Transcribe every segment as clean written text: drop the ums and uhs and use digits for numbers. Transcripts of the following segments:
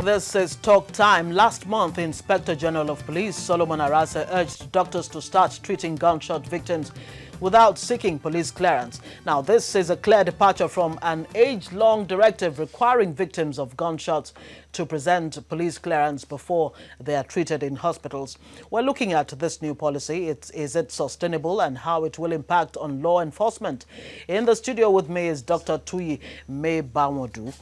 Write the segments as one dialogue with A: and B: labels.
A: This is Talk Time. Last month, Inspector General of Police Solomon Arase urged doctors to start treating gunshot victims without seeking police clearance. Now, this is a clear departure from an age-long directive requiring victims of gunshots to present police clearance before they are treated in hospitals. We're looking at this new policy. Is it sustainable and how it will impact on law enforcement? In the studio with me is Doctor Tuyi Mebawondu.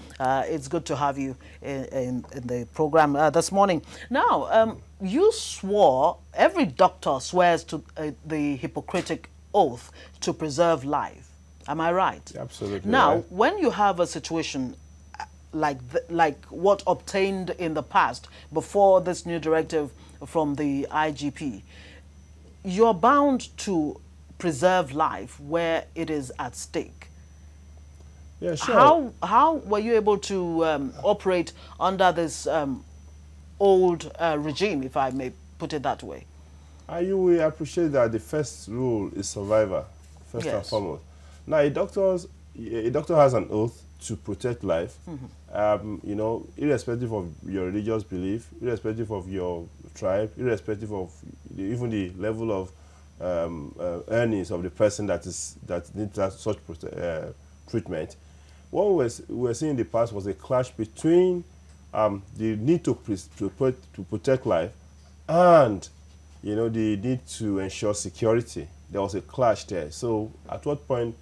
A: It's good to have you in the program this morning. Now, you swore, every doctor swears to the Hippocratic oath to preserve life. Am I right?
B: Absolutely.
A: Now,
B: right.
A: when you have a situation like what obtained in the past before this new directive from the IGP, you're bound to preserve life where it is at stake.
B: Yeah, sure.
A: How were you able to operate under this old regime, if I may put it that way?
B: You will appreciate that the first rule is survivor, first and foremost. Now, a doctor has an oath to protect life. You know, irrespective of your religious belief, irrespective of your tribe, irrespective of even the level of earnings of the person that needs such treatment. What we were seeing in the past was a clash between the need to protect life and the need to ensure security. There was a clash there. So at what point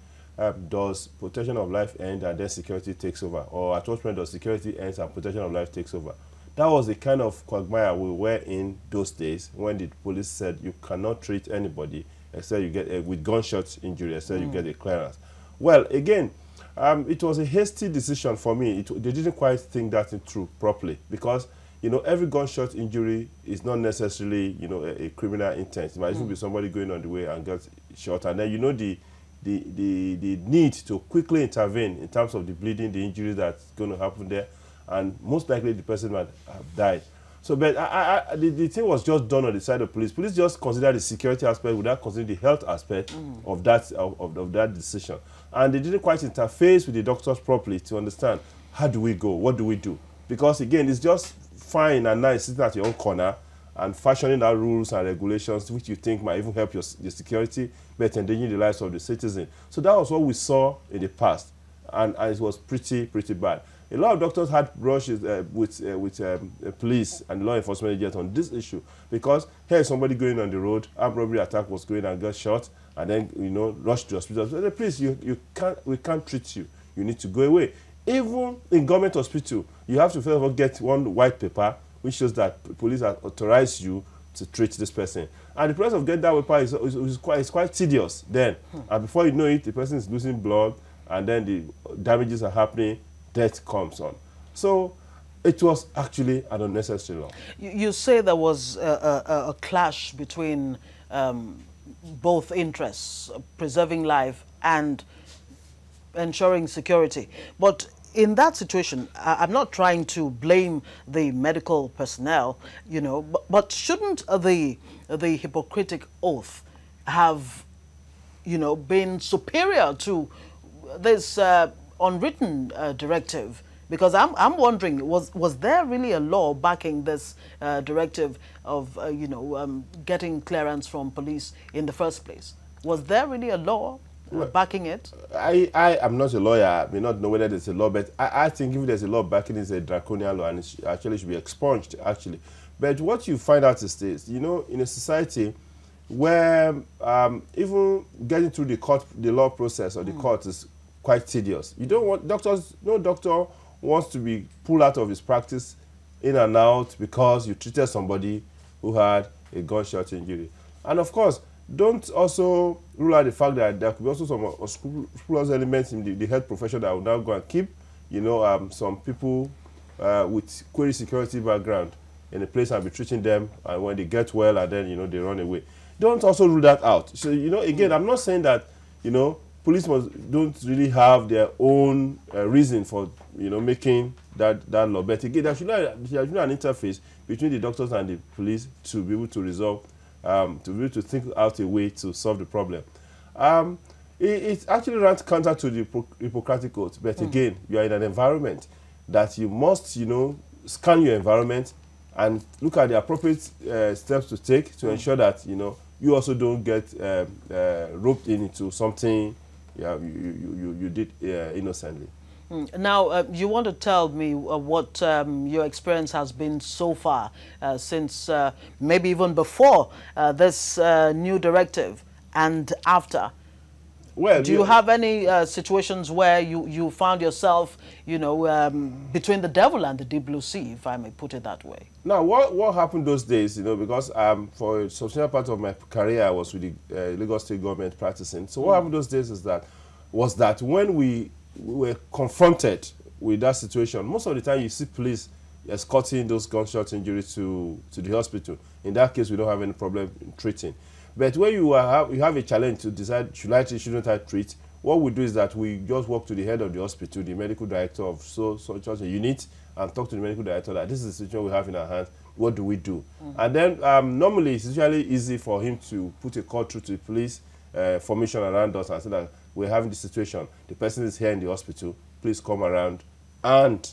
B: does protection of life end and then security takes over? Or at what point does security end and protection of life takes over? That was the kind of quagmire we were in those days when the police said you cannot treat anybody except you get with gunshot injury, except you get a clearance. Well, again, it was a hasty decision for me. They didn't quite think that through properly because every gunshot injury is not necessarily, a criminal intent. It might even be somebody going on the way and gets shot. And then, the need to quickly intervene in terms of the bleeding, the injury that's going to happen there. And most likely the person might have died. So, but the thing was just done on the side of police. Police just considered the security aspect without considering the health aspect of that decision. And they didn't quite interface with the doctors properly to understand, how do we go? What do we do? Because, again, it's just fine and nice sitting at your own corner and fashioning out rules and regulations which you think might even help your security, but endangering the lives of the citizen. So that was what we saw in the past, and it was pretty bad. A lot of doctors had brushes with police and law enforcement agents on this issue because here's somebody going on the road, armed robbery attack was going and got shot, and then rushed to hospital. So, please, we can't treat you. You need to go away. Even in government hospital, you have to first of all get one white paper which shows that police have authorized you to treat this person. And the process of getting that paper is quite tedious then. And before you know it, the person is losing blood, and then the damages are happening, death comes on. So it was actually an unnecessary law.
A: You say there was a clash between both interests, preserving life and ensuring security. But in that situation, I'm not trying to blame the medical personnel, but shouldn't the Hippocratic oath have, been superior to this unwritten directive? Because I'm wondering, was there really a law backing this directive of, getting clearance from police in the first place? Was there really a law backing it?
B: I am not a lawyer. I may not know whether there's a law, but I think if there's a law backing it, it's a draconian law and it actually should be expunged, actually. But what you find out is this, in a society where even getting through the law process or the court is quite tedious. You don't want no doctor wants to be pulled out of his practice in and out because you treated somebody who had a gunshot injury. And of course, don't also rule out the fact that there could be also some unscrupulous elements in the health profession that will now go and keep, some people with query security background in a place and be treating them, and when they get well and then, they run away. Don't also rule that out. So, again, I'm not saying that, police don't really have their own reason for, making that law. But again, there should be an interface between the doctors and the police to be able to resolve, to be able to think out a way to solve the problem. It actually runs counter to the Hippocratic Oath. But again, you are in an environment that you must, scan your environment and look at the appropriate steps to take to ensure that, you know, you also don't get roped into something you did innocently.
A: Now, you want to tell me what your experience has been so far since maybe even before this new directive and after. Well, do you have any situations where you found yourself, you know, between the devil and the deep blue sea, if I may put it that way?
B: Now, what happened those days, you know, because for a substantial part of my career, I was with the Lagos State government practicing. So what happened those days was that when we were confronted with that situation, most of the time you see police escorting those gunshot injuries to the hospital. In that case, we don't have any problem in treating. But when you have a challenge to decide should I treat, shouldn't I treat, what we do is that we just walk to the head of the hospital, the medical director of such a unit, and talk to the medical director that this is the situation we have in our hands. What do we do? And then normally it's usually easy for him to put a call through to the police formation around us and say that we're having this situation. The person is here in the hospital. Please come around and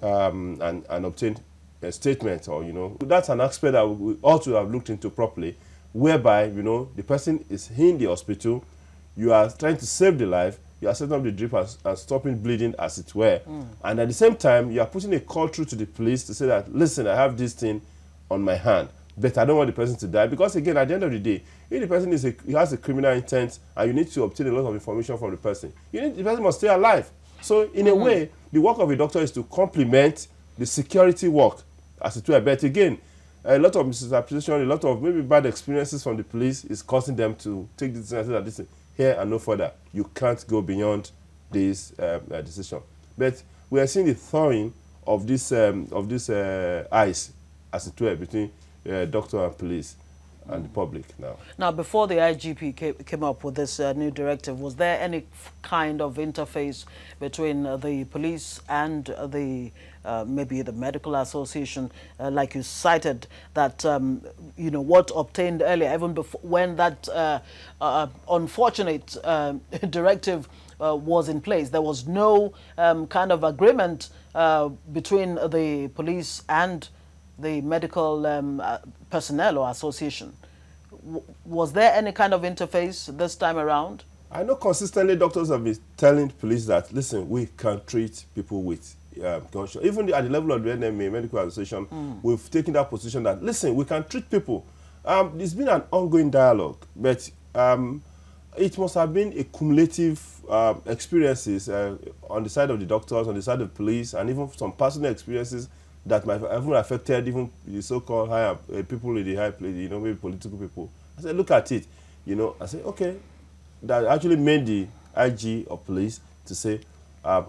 B: obtain a statement, or, you know, that's an aspect that we ought to have looked into properly, whereby, you know, the person is in the hospital, you are trying to save the life, you are setting up the drip and stopping bleeding, as it were. And at the same time, you are putting a call through to the police to say that, listen, I have this thing on my hand, but I don't want the person to die. Because, again, at the end of the day, if the person has a criminal intent and you need to obtain a lot of information from the person, the person must stay alive. So, in a way, the work of a doctor is to complement the security work, as it were. But, again, a lot of misinterpretation, a lot of maybe bad experiences from the police is causing them to take the decision and say that this here and no further. You can't go beyond this decision. But we are seeing the thawing of this ice, as it were, between doctor and police and the public now. Now,
A: before the IGP came up with this new directive, was there any kind of interface between the police and the maybe the medical association, like you cited, that you know, what obtained earlier, even before when that unfortunate directive was in place, there was no kind of agreement between the police and the medical personnel or association. Was there any kind of interface this time around?
B: I know consistently doctors have been telling police that, listen, we can treat people with gunshot. Even at the level of the NMA, Medical Association, we've taken that position that, listen, we can treat people. There's been an ongoing dialogue, but it must have been a cumulative experiences on the side of the doctors, on the side of the police, and even some personal experiences that might have even affected even the so-called higher people in the high place, you know, maybe political people. I said, look at it, you know. I said, okay, that actually made the IG of police to say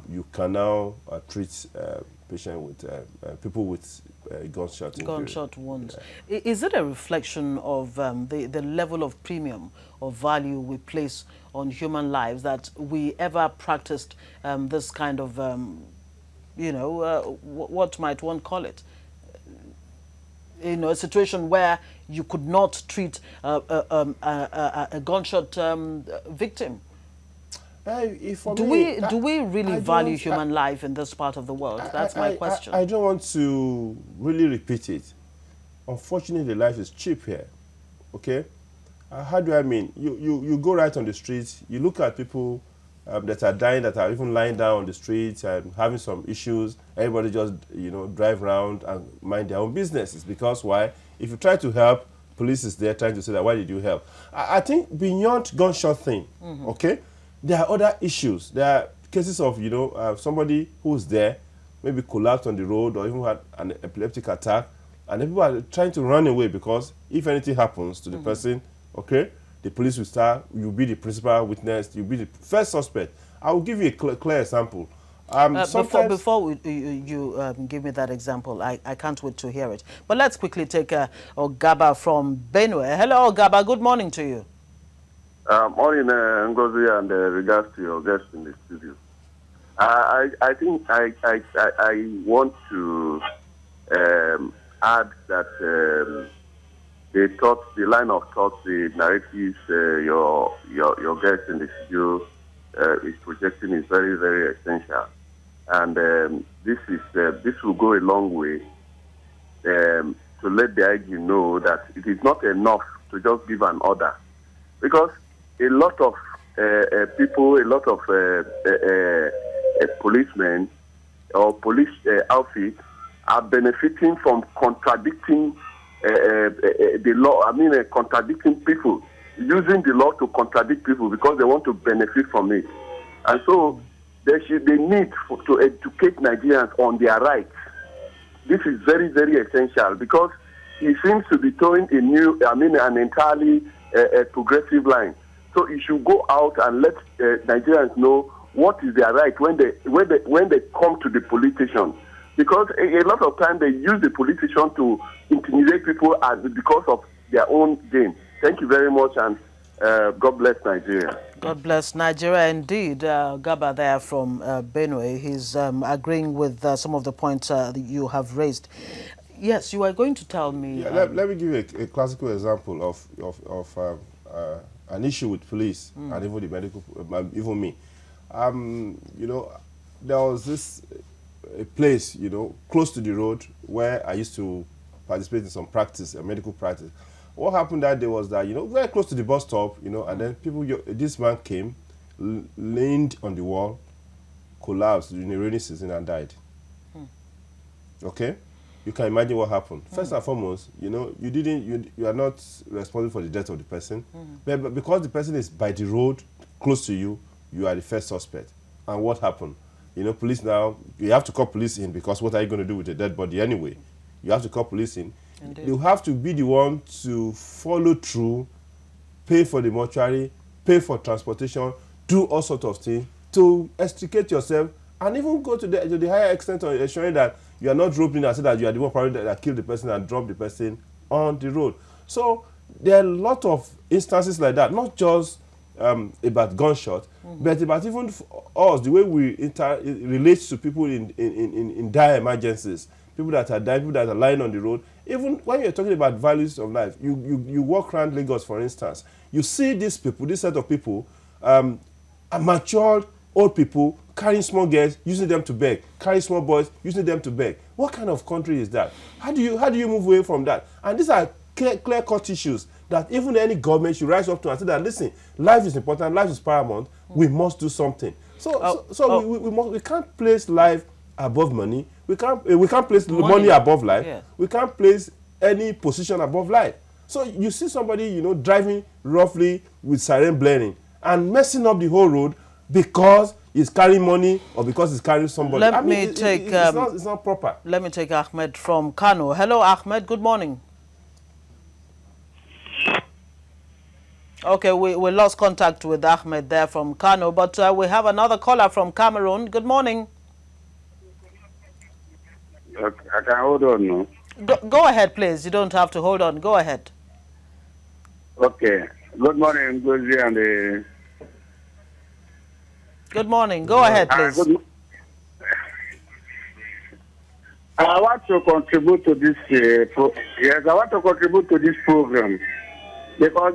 B: you can now treat patients with people with gunshot
A: wounds. Yeah. Is it a reflection of the level of premium or value we place on human lives that we ever practiced this kind of you know, what might one call it? You know, a situation where you could not treat a gunshot victim. Do we really value human life in this part of the world? That's my question.
B: I don't want to really repeat it. Unfortunately, life is cheap here. Okay? How do I mean? You go right on the streets, you look at people that are dying, that are even lying down on the streets and having some issues. Everybody just, you know, drive around and mind their own businesses. Because why? If you try to help, police is there trying to say that, why did you help? I think beyond gunshot thing, okay, there are other issues. There are cases of, you know, somebody who's there, maybe collapsed on the road or even had an epileptic attack, and the people are trying to run away because if anything happens to the person, okay, the police will start, you'll be the principal witness, you'll be the first suspect. I will give you a clear example.
A: Before you give me that example, I can't wait to hear it. But let's quickly take Ogaba from Benue. Hello, Ogaba. Good morning to you.
C: Morning, Ngozi, and regards to your guest in the studio. I think I want to add that the line of thought, the narratives your guest in the studio is projecting is very, very essential. and this will go a long way to let the IG know that it is not enough to just give an order, because a lot of people, a lot of policemen or police outfits are benefiting from contradicting the law. I mean, contradicting people, using the law to contradict people because they want to benefit from it. And so they need to educate Nigerians on their rights. This is very, very essential, because he seems to be towing an entirely progressive line. So he should go out and let Nigerians know what is their right when they come to the police station. Because a lot of times they use the police station to intimidate people because of their own gain. Thank you very much, and God bless Nigeria.
A: God bless Nigeria indeed. Gaba there from Benue, he's agreeing with some of the points that you have raised. Yes, you are going to tell me...
B: Yeah, let me give you a classical example of an issue with police and even the medical, even me. You know, there was a place, you know, close to the road where I used to participate in some practice, a medical practice. What happened that day was that, you know, very close to the bus stop, you know, and then this man came, leaned on the wall, collapsed during the rainy season and died. Okay? You can imagine what happened. First and foremost, you know, you are not responsible for the death of the person, but because the person is by the road, close to you, you are the first suspect. And what happened? You know, police now, you have to call police in, because what are you going to do with a dead body anyway? You have to call police in. Indeed. You have to be the one to follow through, pay for the mortuary, pay for transportation, do all sorts of things to extricate yourself, and even go to the higher extent of ensuring that you are not roping and say that you are the one probably that killed the person and dropped the person on the road. So there are a lot of instances like that, not just about gunshot, but about even us, the way we relate to people in dire emergencies, people that are dying, people that are lying on the road. Even when you're talking about values of life, you walk around Lagos, for instance, you see these people, this set of people, matured old people carrying small girls, using them to beg, carrying small boys, using them to beg. What kind of country is that? How do you move away from that? And these are clear-cut issues that even any government should rise up to and say that, listen, life is important, life is paramount, we must do something. We can't place life above money. We can't place money above life. Yeah. We can't place any position above life. So you see somebody, you know, driving roughly with siren blaring and messing up the whole road because he's carrying money or because he's carrying somebody. It's not proper.
A: Let me take Ahmed from Kano. Hello, Ahmed. Good morning. Okay, we lost contact with Ahmed there from Kano, but we have another caller from Cameroon. Good morning.
D: I can hold on, no?
A: Go ahead, please. You don't have to hold on. Go ahead.
D: Okay. Good morning, Ngozi and
A: Good morning. Go ahead, please.
D: I want to contribute to this. Yes, I want to contribute to this program because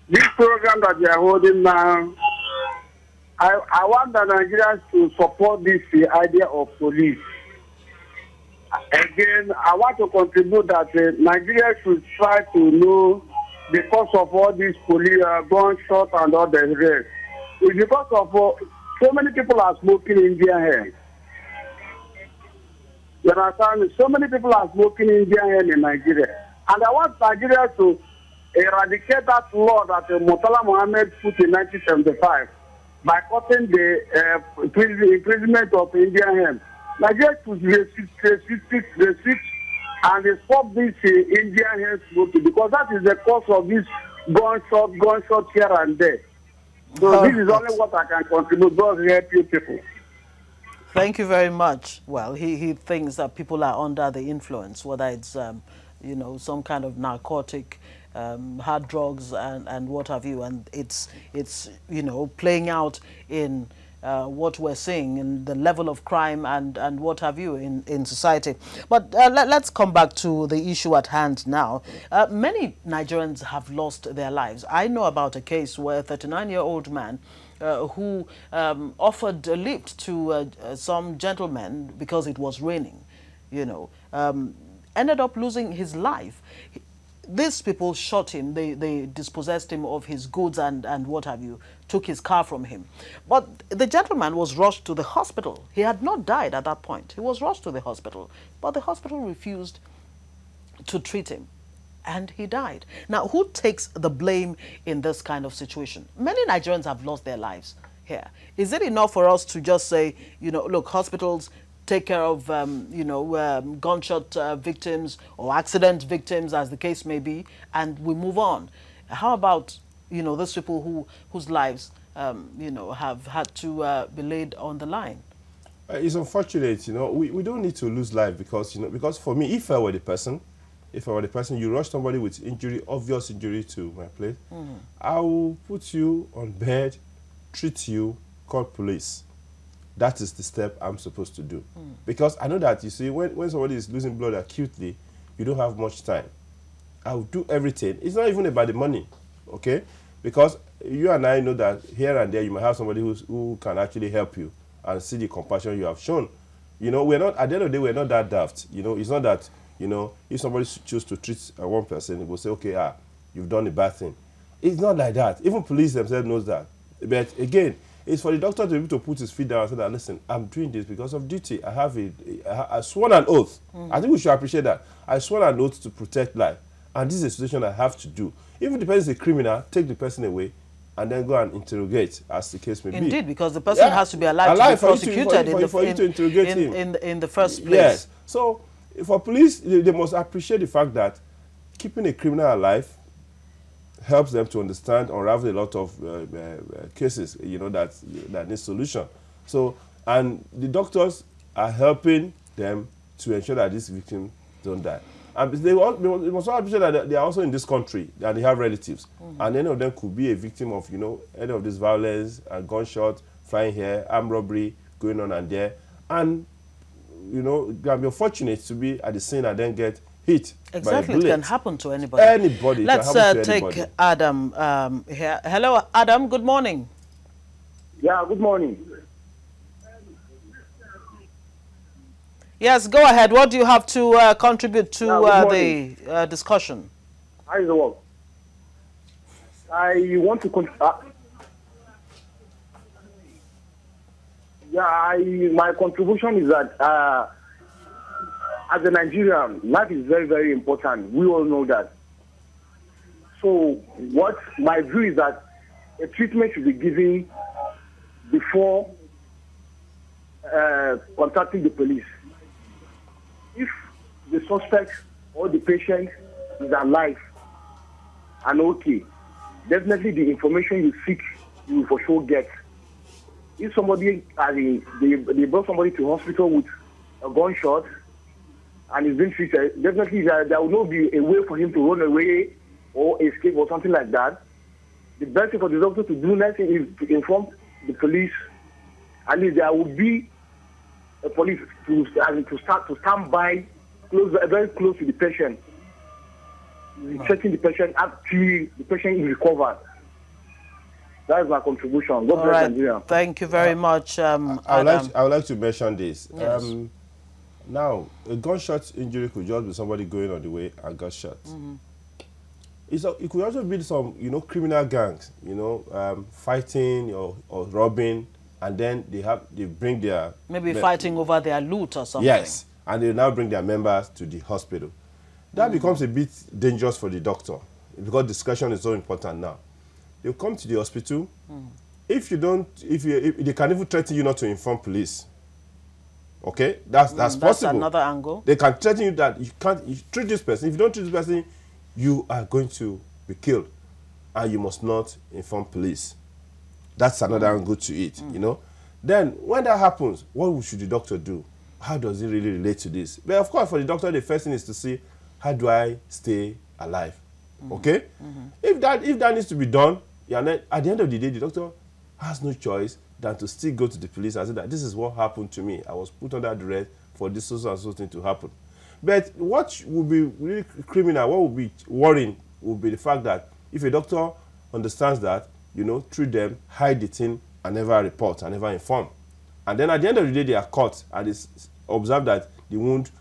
D: this program that we are holding now. I want the Nigerians to support this idea of police. Again, I want to contribute that Nigeria should try to know the cause of all these police gunshot and all the rest. It's because of so many people are smoking Indian hair. You understand? So many people are smoking Indian hair in Nigeria. And I want Nigeria to eradicate that law that Murtala Mohammed put in 1975 by cutting the imprisonment of Indian hair. Nigeria should resist and stop this Indian hair smoking, because that is the cause of this gunshot here and there. So this is only what I can contribute. God help you people.
A: Thank you very much. Well, he thinks that people are under the influence, whether it's you know, some kind of narcotic, hard drugs and what have you, and it's you know, playing out in what we're seeing in the level of crime and what have you in society. But let's come back to the issue at hand now. Many Nigerians have lost their lives. I know about a case where a 39-year-old man who offered a lift to some gentleman because it was raining, you know, ended up losing his life. These people shot him, they dispossessed him of his goods and what have you, took his car from him. But the gentleman was rushed to the hospital. He had not died at that point. He was rushed to the hospital, but the hospital refused to treat him, and he died. Now, who takes the blame in this kind of situation? Many Nigerians have lost their lives here. Is it enough for us to just say, you know, look, hospitals take care of, you know, gunshot victims or accident victims, as the case may be, and we move on? How about, you know, those people whose lives, you know, have had to be laid on the line?
B: It's unfortunate, you know. We don't need to lose life because, you know, because for me, if I were the person, you rush somebody with injury, obvious injury to my plate, I will put you on bed, treat you, call police. That is the step I'm supposed to do. Because I know that, you see, when somebody is losing blood acutely, you don't have much time. I will do everything. It's not even about the money, okay? Because you and I know that here and there you might have somebody who can actually help you and see the compassion you have shown. You know, we're not, at the end of the day, we're not that daft. You know, it's not that, you know, if somebody chooses to treat one person, it will say, okay, you've done a bad thing. It's not like that. Even police themselves knows that. But again, it's for the doctor to be able to put his feet down and say that, listen, I'm doing this because of duty. I sworn an oath. I think we should appreciate that. I sworn an oath to protect life. And this is a situation I have to do. Even if the person is a criminal, take the person away and then go and interrogate, as the case may be.
A: Indeed, because the person has to be alive to be prosecuted
B: for you to interrogate him.
A: In the first place.
B: Yes. So, for police, they must appreciate the fact that keeping a criminal alive helps them to understand, unravel a lot of cases, you know, that need solution. So, and the doctors are helping them to ensure that these victims don't die. And they must also appreciate that they are also in this country, that they have relatives. And any of them could be a victim of, you know, any of this violence, a gunshot, flying here, armed robbery going on and there. And, you know, they can be unfortunate to be at the scene and then get hit.
A: Exactly, it can happen to anybody.
B: Anybody.
A: Let's take Adam here. Hello, Adam. Good morning.
E: Yeah, good morning.
A: Yes, go ahead. What do you have to contribute to the discussion?
E: How is the work? I want to my contribution is that as a Nigerian, life is very, very important. We all know that. So what my view is that a treatment should be given before contacting the police. If the suspect or the patient is alive and okay, definitely the information you seek, you will for sure get. If somebody, they brought somebody to hospital with a gunshot and is being treated, definitely there will not be a way for him to run away or escape or something like that. The best thing for the doctor to do next is to inform the police. At least there will be a police to stand by very close to the patient, checking the patient until the patient is recovered. That is my contribution. God bless Nigeria.
A: Thank you very much,
B: I would like to mention this. Yes. Now, a gunshot injury could just be somebody going on the way and got shot. It could also be some, you know, criminal gangs, you know, fighting or robbing, and then they bring their
A: fighting over their loot or something.
B: Yes, and they now bring their members to the hospital. That becomes a bit dangerous for the doctor because discretion is so important now. They come to the hospital. If they can even threaten you not to inform police. Okay, that's possible.
A: That's another angle.
B: They can threaten you that you treat this person. If you don't treat this person, you are going to be killed, and you must not inform police. That's another angle to it, you know. Then, when that happens, what should the doctor do? How does it really relate to this? But of course, for the doctor, the first thing is to see, how do I stay alive? Okay? If that needs to be done, then at the end of the day, the doctor has no choice than to still go to the police and say that this is what happened to me. I was put under duress for this so and so thing to happen. But what would be really criminal, what would be worrying, would be the fact that if a doctor understands that, you know, treat them, hide the thing, and never report and never inform. And then at the end of the day, they are caught and it's observed that the wound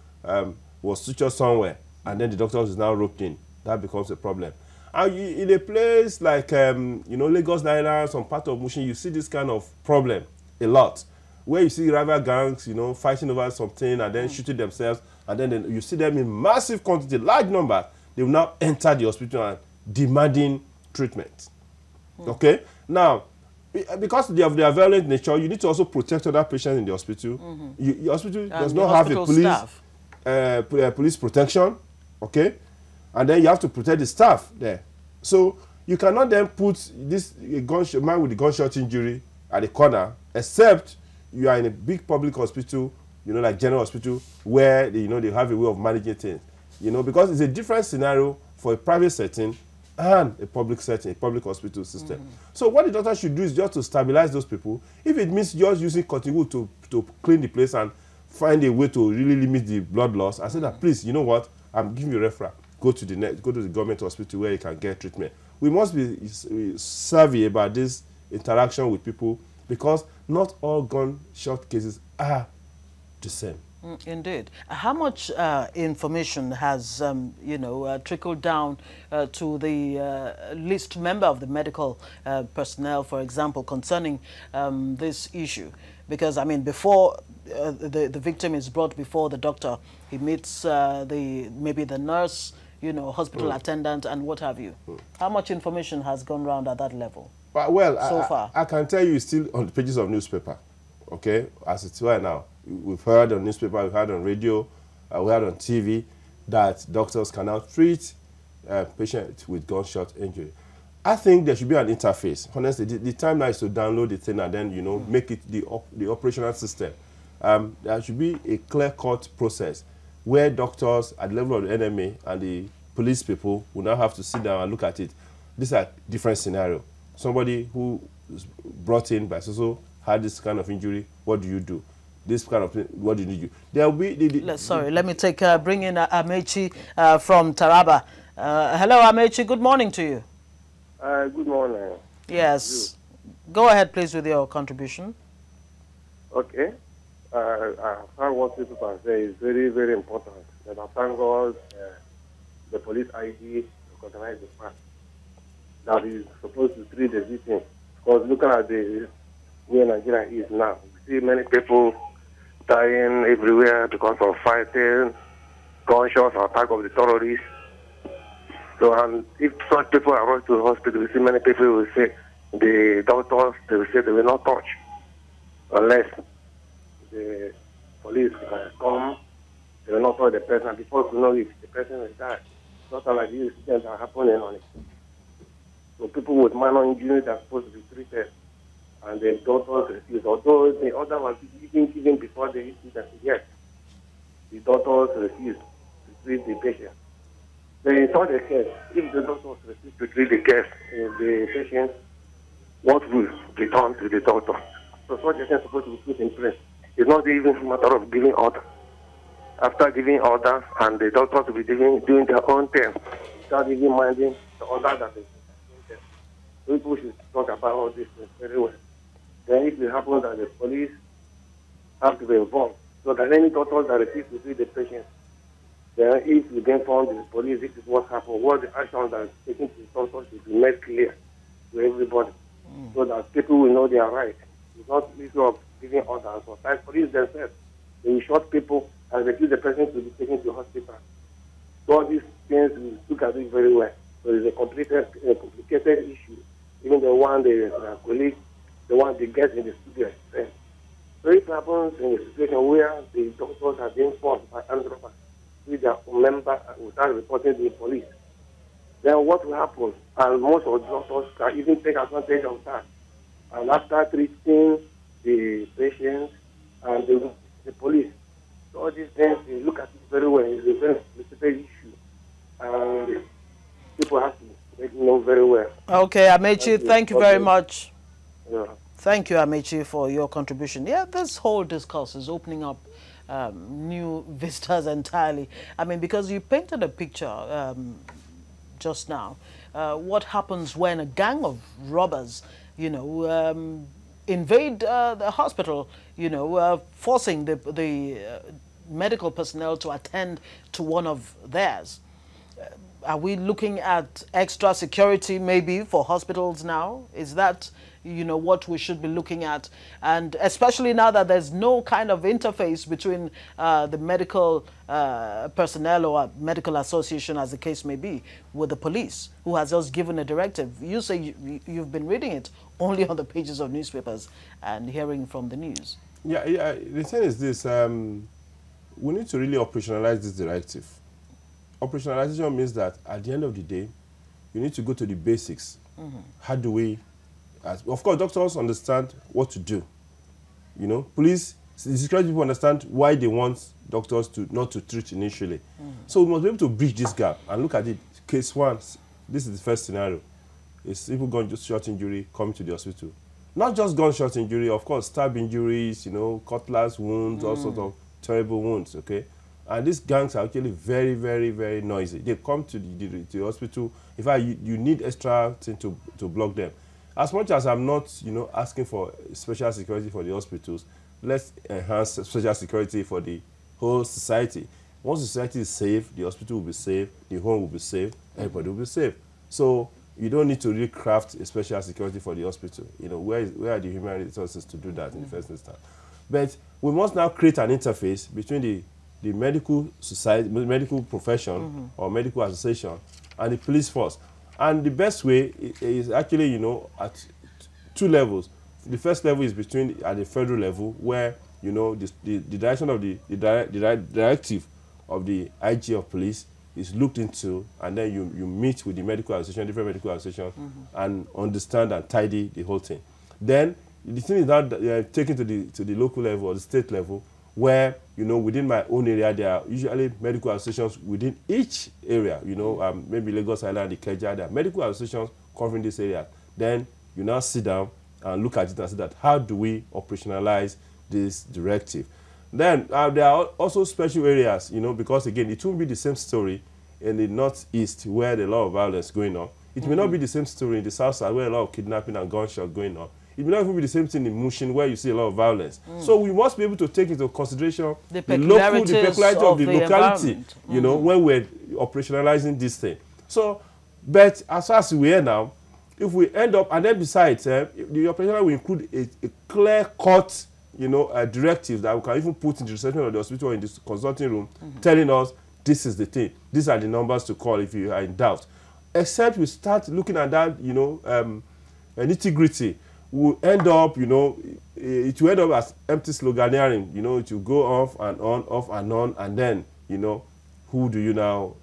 B: was sutured somewhere, and then the doctors is now roped in. That becomes a problem. And in a place like, you know, Lagos Island, some part of Mushin, you see this kind of problem a lot, where you see rival gangs, you know, fighting over something and then shooting themselves, and then you see them in massive quantity, large numbers. They will now enter the hospital and demanding treatment. Okay? Now, because of their violent nature, you need to also protect other patients in the hospital. Your hospital does not have a police protection, okay? And then you have to protect the staff there. So you cannot then put this man with the gunshot injury at the corner, except you are in a big public hospital, you know, like general hospital, where they, you know, they have a way of managing things, you know, because it's a different scenario for a private setting and a public setting, a public hospital system. So what the doctor should do is just to stabilize those people. If it means just using cotton wool to clean the place and find a way to really limit the blood loss, I said that, please, you know what, I'm giving you a referral. Go to the government hospital where you can get treatment. We must be savvy about this interaction with people, because not all gunshot cases are the same.
A: Indeed. How much information has, you know, trickled down to the least member of the medical personnel, for example, concerning this issue? Because, I mean, before the victim is brought before the doctor, he meets maybe the nurse, you know, hospital attendant and what have you. How much information has gone around at that level?
B: Well,
A: so far?
B: I can tell you it's still on the pages of newspaper, okay, as it's right now. We've heard on newspaper, we've heard on radio, we heard on TV that doctors can now treat patients with gunshot injury. I think there should be an interface. Honestly, the time now is to download the thing and then, you know, make it the operational system. There should be a clear-cut process where doctors at the level of the NMA and the police people will now have to sit down and look at it. These are different scenarios. Somebody who is brought in by so had this kind of injury, what do you do? This kind of thing, what do you do? There will be...
A: Sorry, let me bring in Amechi from Taraba. Hello, Amechi. Good morning to you.
F: Good morning.
A: Yes. Go ahead, please, with your contribution.
F: Okay. I heard what people can say is very, very important. That I thank God the police ID recognize the fact that is supposed to treat the victim. Because looking at the way Nigeria is now, we see many people dying everywhere because of fighting, gunshots, or attack of the terrorists. So, and if such people are rushed to the hospital, we see many people will say, the doctors, they will say they will not touch unless the police come, they will not touch the person before you know if the person will die. Not like these incidents are happening on it. So people with minor injuries are supposed to be treated, and the doctors refuse. Although the order was given before the incident, yes, the doctors refuse to treat the patient. Then in such a case, if the doctors refuse to treat the case, the patient, what will return to the doctor? So such a thing is supposed to be put in place. It's not even a matter of giving order. After giving order, and the doctors will be doing their own thing, without even minding the order that is given. People should talk about all this very well. Then if it happens that the police have to be involved, so that any doctors that refuse to treat the patient, then if we then inform the police, this is what happened, what the actions that are taken to the doctors should be made clear to everybody, so that people will know their right. It's not an issue of giving orders. Sometimes police themselves, they will shot people and refuse the person to be taken to hospital. So all these things, we look at it very well. So it's a complicated issue. Even the one the colleague, the one they get in the studio. So it happens in a situation where the doctors are being forced by armed robbers with their member without reporting to the police. Then what will happen? And most of the doctors can even take advantage of that. And after treating the patients and the police, so all these things, you look at it very well. It's a very specific issue. And people have to make it know very well. Okay,
A: Amechi, thank you very much.
F: Yeah.
A: Thank you, Amechi, for your contribution. Yeah, this whole discourse is opening up new vistas entirely. I mean, because you painted a picture just now. What happens when a gang of robbers, you know, invade the hospital, you know, forcing the medical personnel to attend to one of theirs. Are we looking at extra security maybe for hospitals now? Is that, you know, what we should be looking at? And especially now that there's no kind of interface between the medical personnel or medical association, as the case may be, with the police, who has just given a directive. You say you've been reading it only on the pages of newspapers and hearing from the news.
B: Yeah. The thing is this, we need to really operationalize this directive. Operationalization means that at the end of the day, you need to go to the basics. How do we, of course, doctors understand what to do. You know, police, the security people understand why they want doctors to not to treat initially. So we must be able to bridge this gap and look at it. Case one, this is the first scenario. It's people gunshot injury coming to the hospital. Not just gunshot injury, of course, stab injuries, you know, cutlass wounds, all sorts of terrible wounds, okay? And these gangs are actually very, very, very noisy. They come to the hospital. In fact, you need extra thing to block them. As much as I'm not, you know, asking for special security for the hospitals, let's enhance special security for the whole society. Once the society is safe, the hospital will be safe, the home will be safe, everybody will be safe. So you don't need to really craft a special security for the hospital. You know, where are the human resources to do that in the first instance? But we must now create an interface between the medical society, medical profession or medical association and the police force. And the best way is actually, you know, at two levels. The first level is at the federal level, where, you know, the direction of the directive of the IG of police is looked into, and then you meet with the medical association, different medical associations, and understand and tidy the whole thing. Then the thing is now taken to the local level or the state level, where, you know, within my own area, there are usually medical associations within each area, you know, maybe Lagos Island, Ikeja, there are medical associations covering this area. Then you now sit down and look at it and say that, how do we operationalize this directive? Then there are also special areas, you know, because again, it won't be the same story in the northeast where there's a lot of violence going on. It may not be the same story in the south side where a lot of kidnapping and gunshot going on. It may not even be the same thing in Mushin where you see a lot of violence. So we must be able to take into consideration the peculiarity of the locality, you know, when we're operationalizing this thing. So, but as far as we are now, if we end up, and then besides, the operation will include a clear-cut, you know, directive that we can even put in the reception of the hospital or in this consulting room, telling us this is the thing, these are the numbers to call if you are in doubt. Except we start looking at that, you know, nitty-gritty. We'll end up, you know, it will end up as empty sloganeering. You know, it will go off and on, and then, you know, who do you now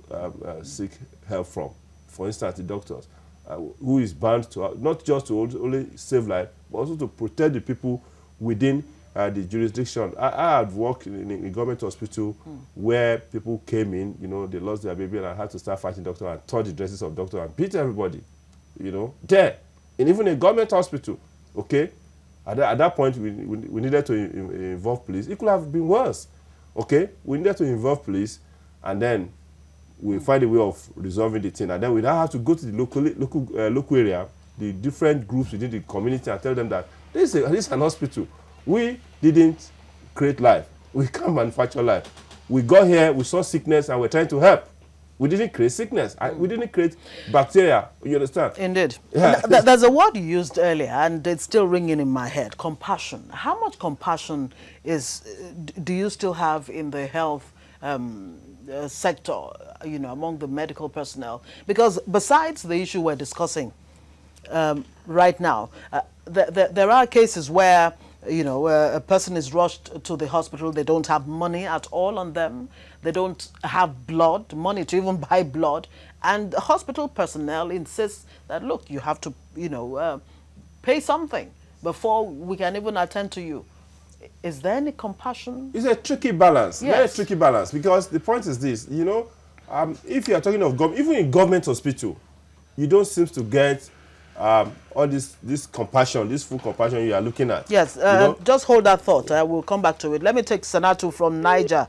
B: seek help from? For instance, the doctors, who is bound to, not just to only save life, but also to protect the people within the jurisdiction. I had worked in a government hospital where people came in, you know, they lost their baby and I had to start fighting doctor and tore the dresses of doctor and beat everybody, you know, there. And even a government hospital, okay? At that point, we needed to involve police. It could have been worse, okay? We needed to involve police, and then we find a way of resolving the thing. And then we now have to go to the local area, the different groups within the community, and tell them that this is an hospital. We didn't create life. We can't manufacture life. We got here, we saw sickness, and we're trying to help. We didn't create sickness. We didn't create bacteria. You understand?
A: Indeed. Yeah. There's a word you used earlier, and it's still ringing in my head. Compassion. How much compassion do you still have in the health sector, you know, among the medical personnel? Because besides the issue we're discussing right now, there are cases where, you know, a person is rushed to the hospital, they don't have money at all on them, they don't have money to even buy blood, and the hospital personnel insists that, look, you have to, you know, pay something before we can even attend to you. Is there any compassion? It's a tricky balance, very tricky balance, because the point is this, you know, if you are talking of government, even in government hospital, you don't seem to get all this compassion, this full compassion you are looking at. Yes, just hold that thought. We'll come back to it. Let me take Sanatu from Niger.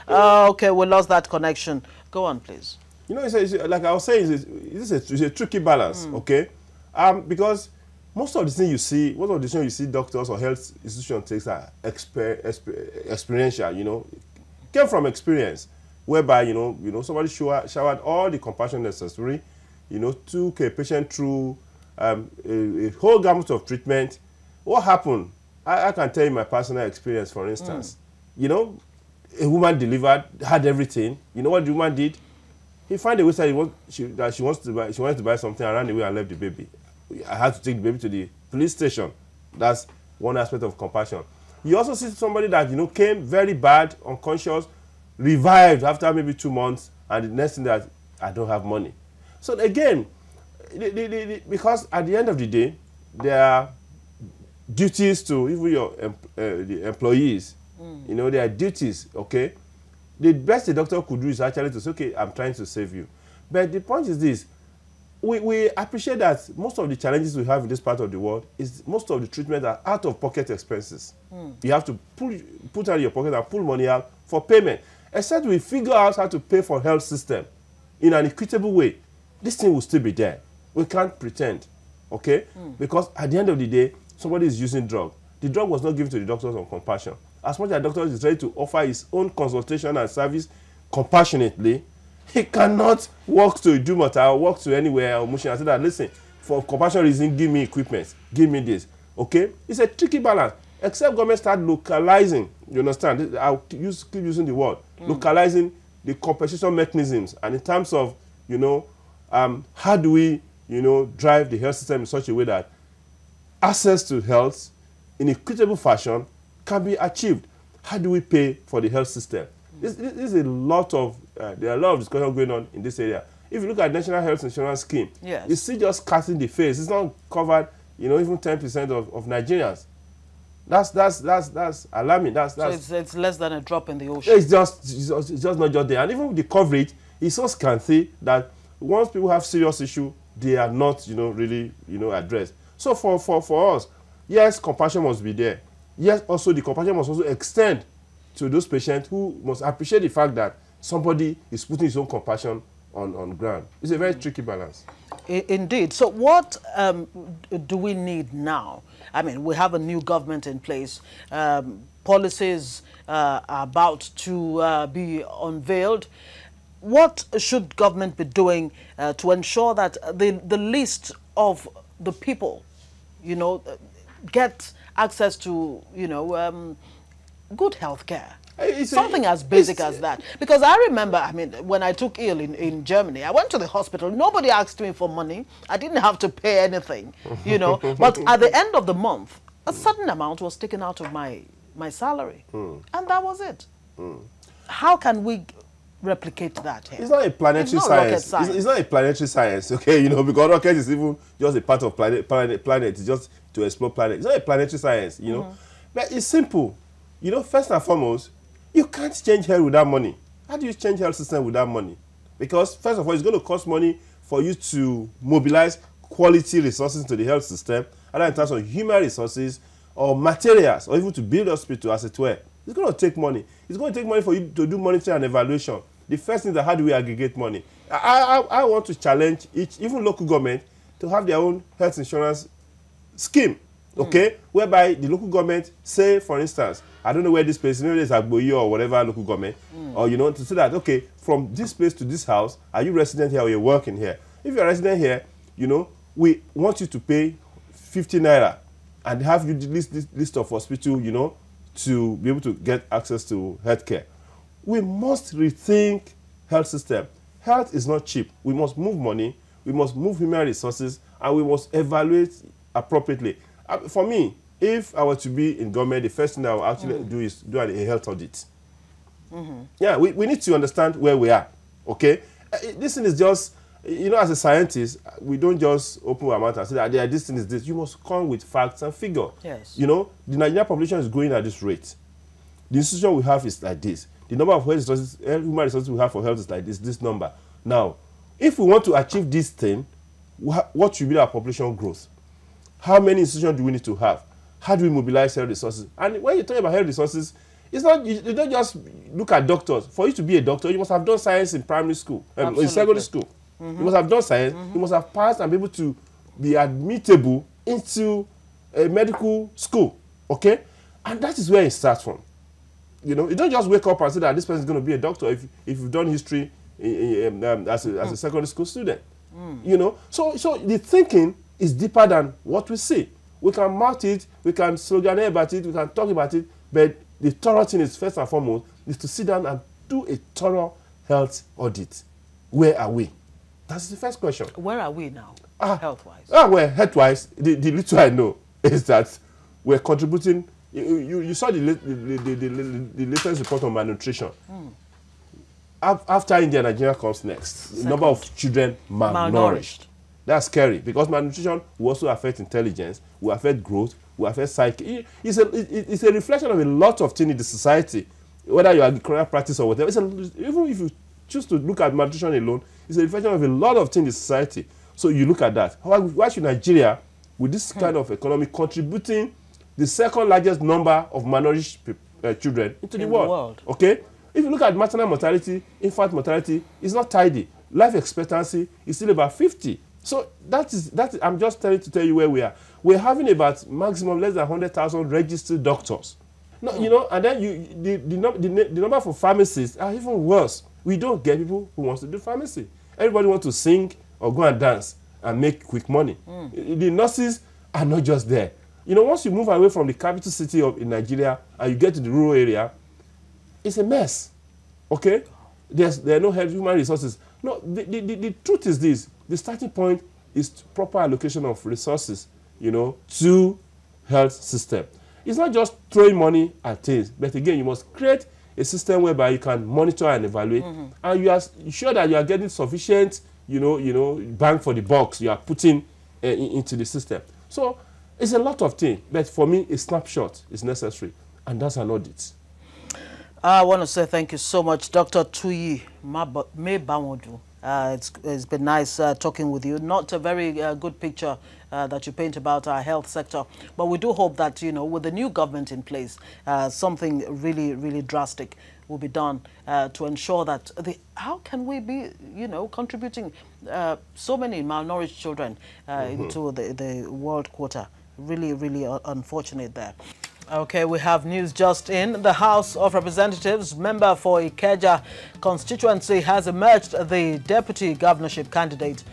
A: Okay, we lost that connection. Go on, please.
B: You know, it's like I was saying, it's a tricky balance, okay? Because most of the things you see doctors or health institutions takes are experiential, you know, came from experience, whereby, you know, somebody showered all the compassion necessary, you know, took a patient through a whole gamut of treatment. What happened? I can tell you my personal experience, for instance. You know, a woman delivered, had everything. You know what the woman did? He found a way that she wanted to buy something and ran away and left the baby. I had to take the baby to the police station. That's one aspect of compassion. You also see somebody that, you know, came very bad, unconscious, revived after maybe 2 months, and the next thing that, I don't have money. So again, because at the end of the day, there are duties to even your the employees. You know, there are duties, okay? The best the doctor could do is actually to say, okay, I'm trying to save you. But the point is this, we appreciate that most of the challenges we have in this part of the world is most of the treatment are out-of-pocket expenses. You have to put out of your pocket and pull money out for payment. Except we figure out how to pay for health system in an equitable way, this thing will still be there. We can't pretend, okay? Because at the end of the day, somebody is using drug. The drug was not given to the doctors on compassion. As much as the doctor is ready to offer his own consultation and service compassionately, he cannot walk to Idumota or walk to anywhere or Mushin and say that, listen, for compassion reason, give me equipment, give me this, okay? It's a tricky balance. Except government start localizing, you understand? I'll keep using the word, localizing the compensation mechanisms. And in terms of, you know, how do we, you know, drive the health system in such a way that access to health in equitable fashion can be achieved? How do we pay for the health system? This is a lot of, there are a lot of discussion going on in this area. If you look at National Health Insurance Scheme, you see just casting the face. It's not covered, you know, even 10% of Nigerians. That's alarming. So
A: it's less than a drop in the ocean.
B: It's just not just there. And even the coverage is so scanty that once people have serious issue, they are not, you know, really, you know, addressed. So for us, yes, compassion must be there. Yes, also the compassion must also extend to those patients who must appreciate the fact that somebody is putting his own compassion on ground. It's a very tricky balance.
A: Indeed. So what do we need now? I mean, we have a new government in place. Policies are about to be unveiled. What should government be doing to ensure that the least of the people, you know, get access to, you know, good health care? Something as basic as that. Because I remember, I mean, when I took ill in Germany, I went to the hospital. Nobody asked me for money. I didn't have to pay anything, you know. But at the end of the month, a certain amount was taken out of my salary. And that was it. How can we replicate that here?
B: It's not a planetary science. It's not a planetary science, okay? You know, because rocket is even just a part of planet. It's just to explore planet. It's not a planetary science, you know. But it's simple. You know, first and foremost, you can't change health without money. How do you change health system without money? Because first of all, it's going to cost money for you to mobilize quality resources into the health system, either in terms of human resources or materials, or even to build a hospital, as it were. It's going to take money. It's going to take money for you to do monitoring and evaluation. The first thing is that how do we aggregate money? I want to challenge even local government, to have their own health insurance scheme, okay, whereby the local government, say, for instance, I don't know where this place, maybe it's Agboyo or whatever local government, or, you know, to say that, okay, from this place to this house, are you resident here or you're working here? If you're a resident here, you know, we want you to pay 50 naira and have you this list of hospital, you know, to be able to get access to healthcare. We must rethink health system. Health is not cheap. We must move money, we must move human resources, and we must evaluate appropriately. For me, if I were to be in government, the first thing I will actually do is do a health audit. Yeah, we need to understand where we are, okay? This thing is just, you know, as a scientist, we don't just open our mouth and say that this thing is this. You must come with facts and figure.
A: Yes.
B: You know, the Nigerian population is growing at this rate. The institution we have is like this. The number of health resources, human resources we have for health is like this number. Now, if we want to achieve this thing, what should be our population growth? How many institutions do we need to have? How do we mobilize health resources? And when you talk about health resources, it's not, you don't just look at doctors. For you to be a doctor, you must have done science in primary school, in secondary school. You must have done science, you must have passed and be able to be admittable into a medical school, okay? And that is where it starts from. You know, you don't just wake up and say that this person is going to be a doctor if you've done history as a secondary school student. You know, so the thinking is deeper than what we see. We can mouth it, we can slogan about it, we can talk about it, but the thorough thing is, first and foremost, is to sit down and do a thorough health audit. Where are we? That's the first question. Where are we now, health-wise? Well, health-wise, the little I know is that we're contributing. You saw the latest report on malnutrition. After India, Nigeria comes next. The number of children malnourished. That's scary, because malnutrition will also affect intelligence, will affect growth, will affect psyche. It's a reflection of a lot of things in the society, whether you are in career practice or whatever. Even if you choose to look at malnutrition alone, it's a reflection of a lot of things in society. So you look at that. Why should Nigeria, with this kind of economy, contributing the second largest number of malnourished children into the world? Okay? If you look at maternal mortality, infant mortality, it's not tidy. Life expectancy is still about 50. So that is I'm just trying to tell you where we are. We're having about maximum less than 100,000 registered doctors. No, you know, and then the number for pharmacists are even worse. We don't get people who wants to do pharmacy. Everybody wants to sing or go and dance and make quick money. The nurses are not just there. You know, once you move away from the capital city in Nigeria and you get to the rural area, it's a mess. Okay? There are no human resources. No, the truth is this. The starting point is proper allocation of resources, you know, to health system. It's not just throwing money at things, but again, you must create a system whereby you can monitor and evaluate, and you are sure that you are getting sufficient, you know, bang for the bucks you are putting into the system. So it's a lot of things, but for me, a snapshot is necessary, and that's an audit.
A: I want to say thank you so much, Doctor Tuyi Mebawondu. It's been nice talking with you. Not a very good picture that you paint about our health sector, but we do hope that, you know, with the new government in place, something really, really drastic will be done to ensure that how can we be, you know, contributing so many malnourished children into the world quota. Really, really unfortunate there. Okay, we have news just in. The House of Representatives member for Ikeja constituency has emerged the deputy governorship candidate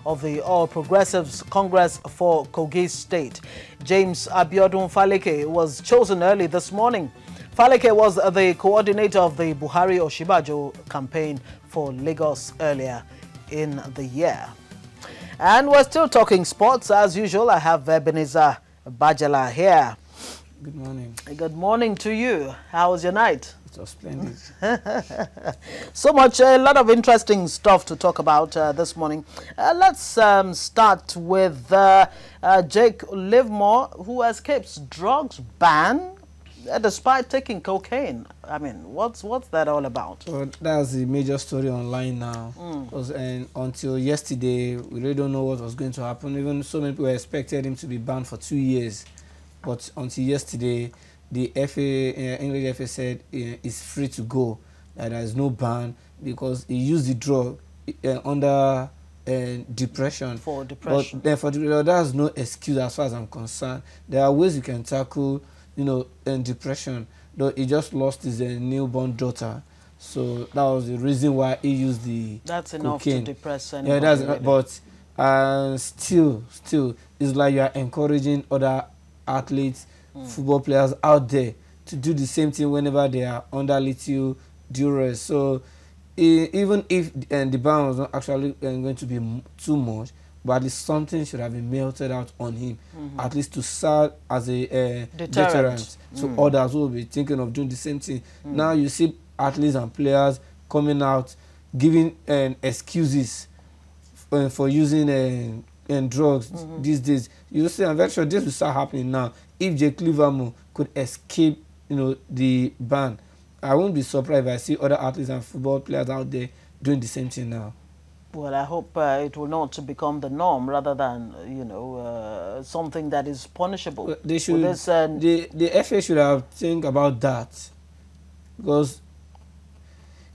A: of the All Progressives Congress for Kogi State. James Abiodun Faleke was chosen early this morning. Faleke was the coordinator of the Buhari Oshibajo campaign for Lagos earlier in the year. And we're still talking sports. As usual, I have Ebenezer Bajala here.
G: Good morning.
A: Good morning to you. How was your night?
G: It was splendid.
A: A lot of interesting stuff to talk about this morning. Let's start with Jake Livermore, who escapes drugs ban despite taking cocaine. I mean, what's that all about?
G: Well, that's the major story online now. And until yesterday, we really don't know what was going to happen. Even so many people expected him to be banned for 2 years. But until yesterday, the English FA said it's free to go. That there is no ban because he used the drug under depression.
A: For depression.
G: But for there's no excuse as far as I'm concerned. There are ways you can tackle, you know, depression. Though he just lost his newborn daughter, so that was the reason why he used the
A: That's enough
G: cocaine.
A: to depress anybody.
G: Yeah, that's
A: really.
G: But still, it's like you are encouraging other athletes, football players out there to do the same thing whenever they are under little duress. So even if the ban was not actually going to be too much, but at least something should have been melted out on him, at least to serve as a deterrent to others who will be thinking of doing the same thing. Now you see athletes and players coming out giving excuses for using drugs these days. You see, I'm very sure this will start happening now. If Jake Livermore could escape, you know, the ban, I won't be surprised if I see other athletes and football players out there doing the same thing now.
A: Well, I hope it will not become the norm rather than, you know, something that is punishable.
G: They should. The FA should have think about that, because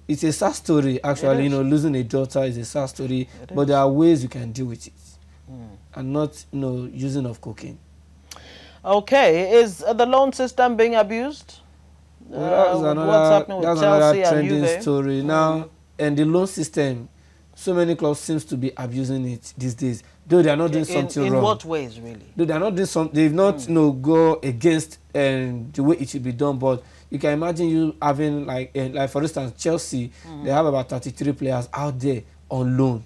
G: it's a sad story. Actually, you know, losing a daughter is a sad story, but there are ways you can deal with it. and not, using of cocaine.
A: Okay, is the loan system being abused?
G: Well,
A: what's happening with Chelsea and Juve?
G: Story now, and the loan system. So many clubs seems to be abusing it these days. Though they are not doing something wrong.
A: In what ways, really?
G: Though they are not doing something. They've not, go against the way it should be done. But you can imagine you having like for instance, Chelsea. They have about 33 players out there on loan.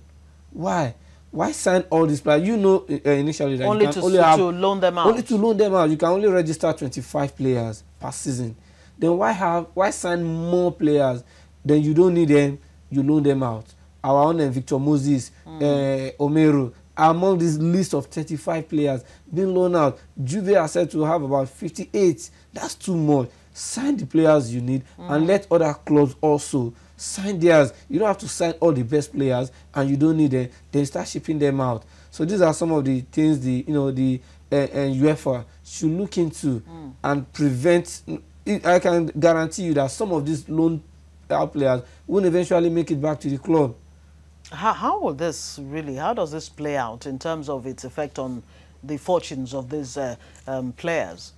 G: Why? Why sign all these players? Initially that
A: only
G: you can
A: to loan them out.
G: Only to loan them out. You can only register 25 players per season. Then why sign more players? Then you don't need them. You loan them out. Our own Victor Moses, Omero, among this list of 35 players being loaned out. Juve are said to have about 58. That's too much. Sign the players you need and let other clubs also sign theirs. You don't have to sign all the best players and you don't need them. Then start shipping them out. So these are some of the things the UEFA should look into and prevent. I can guarantee you that some of these loan out players will eventually make it back to the club.
A: How will this really, how does this play out in terms of its effect on the fortunes of these players?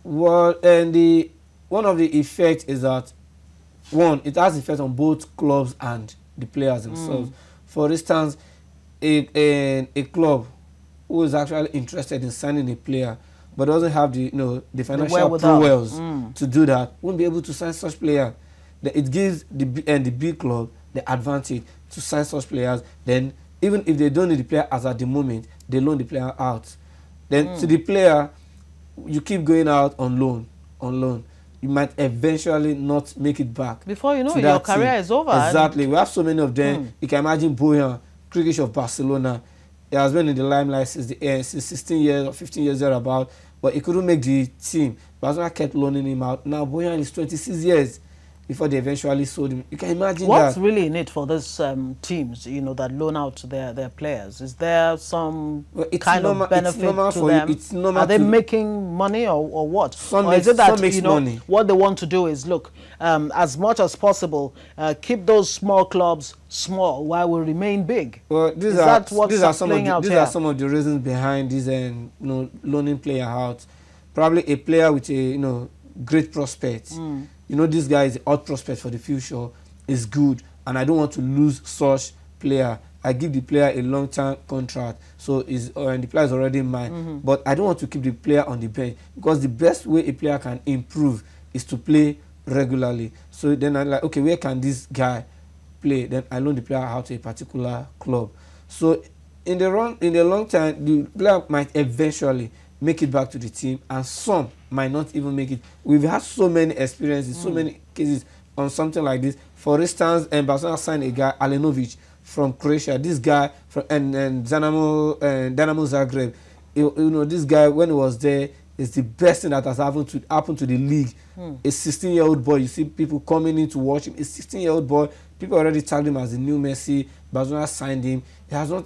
A: Well,
G: and one of the effects is that, one, it has effect on both clubs and the players themselves. For instance, a club who is actually interested in signing a player but doesn't have the financial prowess to do that, won't be able to sign such player. It gives the big club the advantage to sign such players. Then even if they don't need the player as at the moment, they loan the player out. Then to the player, you keep going out on loan. You might eventually not make it back.
A: Before you know it, your career is over.
G: Exactly. We have so many of them. You can imagine Boyan, cricket of Barcelona. He has been in the limelight since 16 years or 15 years thereabout, but he couldn't make the team. Barcelona kept loaning him out. Now Boyan is 26 years before they eventually sold him. You can imagine
A: what's really in it for these teams, that loan out their players? Is there some kind of benefit to them? Are they making money or what? Or is it that what they want to do is, look, as much as possible, keep those small clubs small while we remain big?
G: Well, these are some of the reasons behind this loaning player out. Probably a player with a great prospects. This guy is an odd prospect for the future, is good, and I don't want to lose such player. I give the player a long-term contract, so and the player is already mine. But I don't want to keep the player on the bench, because the best way a player can improve is to play regularly. So then I'm like, okay, where can this guy play? Then I loan the player out to a particular club. So in the long time, the player might eventually make it back to the team, and some might not even make it. We've had so many experiences, so many cases on something like this. For instance, Barcelona signed a guy, Alenovic, from Croatia. This guy from Dynamo Zagreb. This guy, when he was there, is the best thing that has happened to the league. A 16-year-old boy. You see people coming in to watch him. A 16-year-old boy. People already tagged him as the new Messi. Barcelona signed him.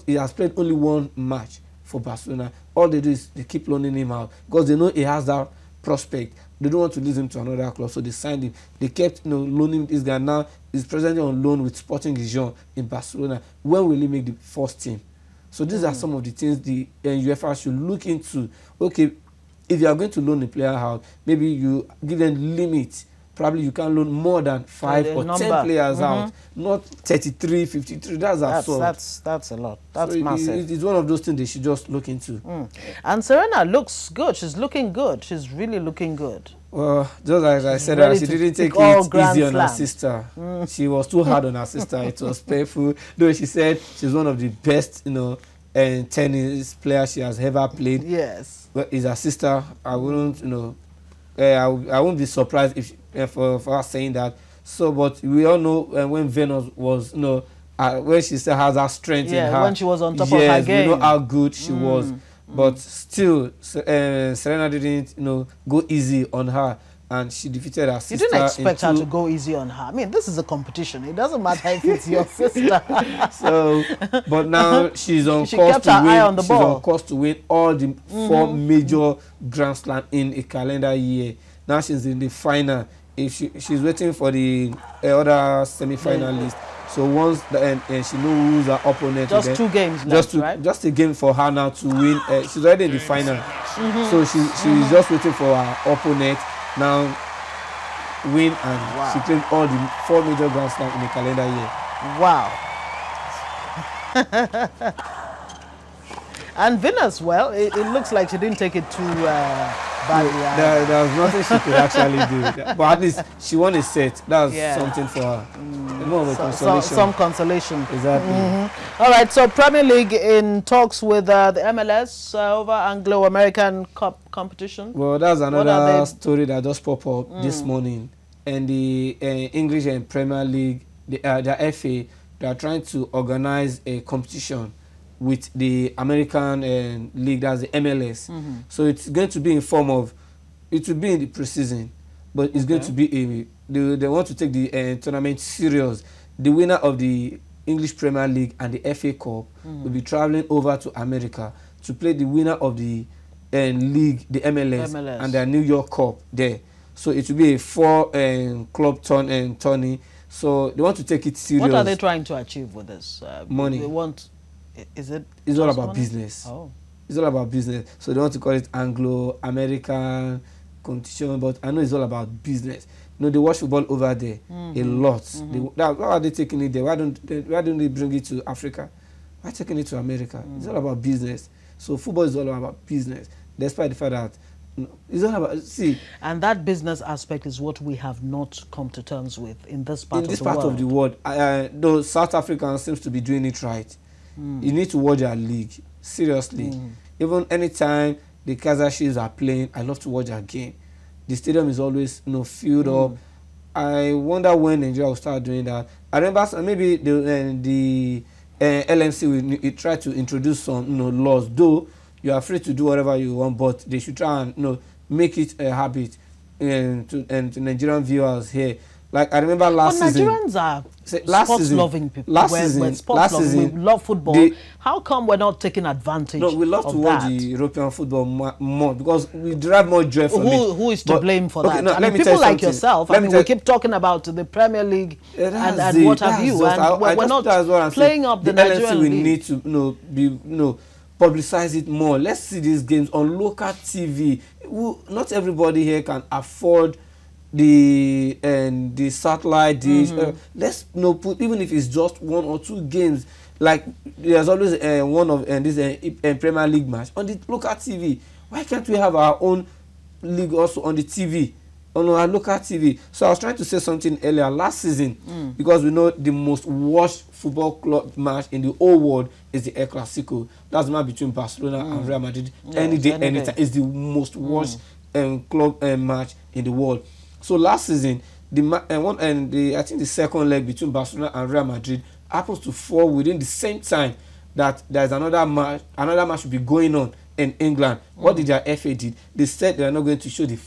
G: He has played only one match for Barcelona. All they do is they keep loaning him out because they know he has that prospect. They don't want to lose him to another club, so they signed him. They kept loaning this guy. Now he's presently on loan with Sporting Gijon in Barcelona. When will he make the first team? So these are some of the things the UEFA should look into. Okay, if you are going to loan a player out, maybe you give them limits. Probably you can loan more than 5 or 10 players out, not 33, 53. That's
A: a lot. That's so massive.
G: It's one of those things they should just look into.
A: And Serena looks good. She's looking good. She's really looking good.
G: Well, just like I said, she didn't take it easy on her sister. She was too hard on her sister. It was painful. Though she said she's one of the best, tennis players she has ever played.
A: Yes.
G: But it's her sister. I wouldn't, I won't be surprised if for her saying that. So, but we all know when Venus was, when she still has her strength in her.
A: When she was on top of her game.
G: We know how good she was. But still, Serena didn't, go easy on her, and she defeated her sister.
A: You didn't expect her to go easy on her. I mean, this is a competition. It doesn't matter if it's your sister.
G: So, but now she's on course to win. She's on course to win all the 4 major Grand Slam in a calendar year. Now she's in the final. If she's waiting for the other semi-finalist, So once and she knows her opponent.
A: Just 2 games left, right?
G: Just a game for her now to win. She's already in the final. So she's just waiting for her opponent now win, and she claimed all the 4 major Grand Slams in a calendar year.
A: Wow. And Venus, well, it looks like she didn't take it too badly.
G: There was nothing she could actually do. But at least she won a set. That's something for her. More of a consolation.
A: Some consolation.
G: Exactly.
A: All right, so Premier League in talks with the MLS over Anglo-American Cup competition.
G: Well, that's another story that just popped up this morning. And the English and Premier League, the FA, they are trying to organize a competition with the American league, that's the MLS. So it's going to be in form of, it will be in the preseason, but it's going to be they want to take the tournament serious. The winner of the English Premier League and the FA Cup will be traveling over to America to play the winner of the league, the MLS, and their New York Cup there. So it will be a 4 club tourney. So they want to take it serious.
A: What are they trying to achieve with this?
G: Money.
A: They want. Is it?
G: It's all about business.
A: Oh.
G: It's all about business. So they want to call it Anglo-American competition, but I know it's all about business. You know, they watch football over there a lot. Why are they taking it there? Why don't they bring it to Africa? Why taking it to America? It's all about business. So football is all about business, despite the fact that it's all about,
A: and that business aspect is what we have not come to terms with in this part
G: of the world. Though South Africa seems to be doing it right. You need to watch their league seriously. Even anytime the Kaizer Chiefs are playing, I love to watch their game. The stadium is always filled up. I wonder when Nigeria will start doing that. I remember maybe the LMC will try to introduce some laws. Though you are free to do whatever you want, but they should try and make it a habit to Nigerian viewers here. Like I remember last season.
A: Nigerians are sports-loving people.
G: Last season,
A: we love football. How come we're not taking advantage?
G: No, we love to watch the European football more because we derive more joy from it.
A: Who is to blame for that?
G: No,
A: I mean, people like yourself. We keep talking about the Premier League and what have you, and we're not playing up the Nigerian league.
G: We need to publicize it more. Let's see these games on local TV. Not everybody here can afford the satellite dish. Let's put, even if it's just 1 or 2 games, like there's always one of this Premier League match on the local TV. Why can't we have our own league also on the TV, on our local TV? So I was trying to say something earlier last season, because we know the most watched football club match in the whole world is the El Clasico. That's the match between Barcelona and Real Madrid. Any day, anytime. It's the most watched club match in the world. So last season, I think the second leg between Barcelona and Real Madrid happens to fall within the same time that there's another match will be going on in England. What did their FA did? They said they are not going to show they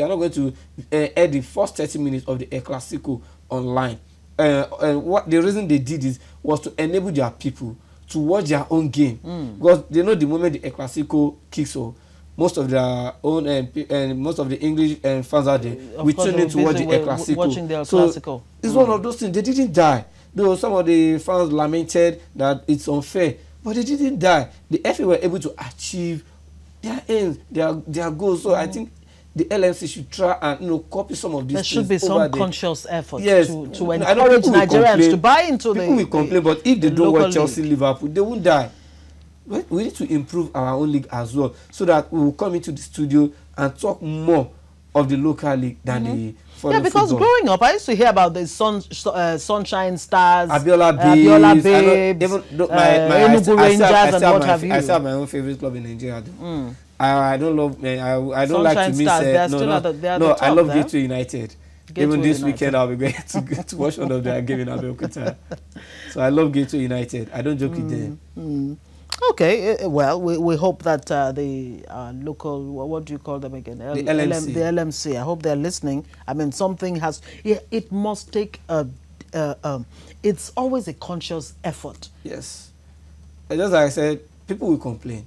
G: are not going to air the first 30 minutes of the El Clasico online. And what the reason they did was to enable their people to watch their own game, because they know the moment the El Clasico kicks off, most of their own and most of the English fans out there, we tune in to watch the El Clasico.
A: Watching the El Clasico.
G: So it's one of those things. They didn't die. Though some of the fans lamented that it's unfair, but they didn't die. The FA were able to achieve their aims, their goals. So I think the LMC should try and copy some of these things.
A: There should be some conscious effort to encourage Nigerians to buy into the
G: people will complain, but if they don't watch Chelsea, Liverpool, they won't die. We need to improve our own league as well, so that we will come into the studio and talk more of the local league than the foreign
A: because
G: football.
A: Growing up, I used to hear about the Sunshine Stars,
G: Abiola
A: Babes, Enugu Rangers, and what have you.
G: I still have my own favorite club in Nigeria. I don't love. I don't like to miss. I love Gateway United. Even this weekend, I'll be going to watch one of their games in Abeokuta. So I love Gateway United. I don't joke with them.
A: Okay, well, we hope that the local, what do you call them again?
G: The LMC.
A: The LMC. I hope they're listening. I mean, something has. It must take it's always a conscious effort.
G: Yes, just like I said, people will complain,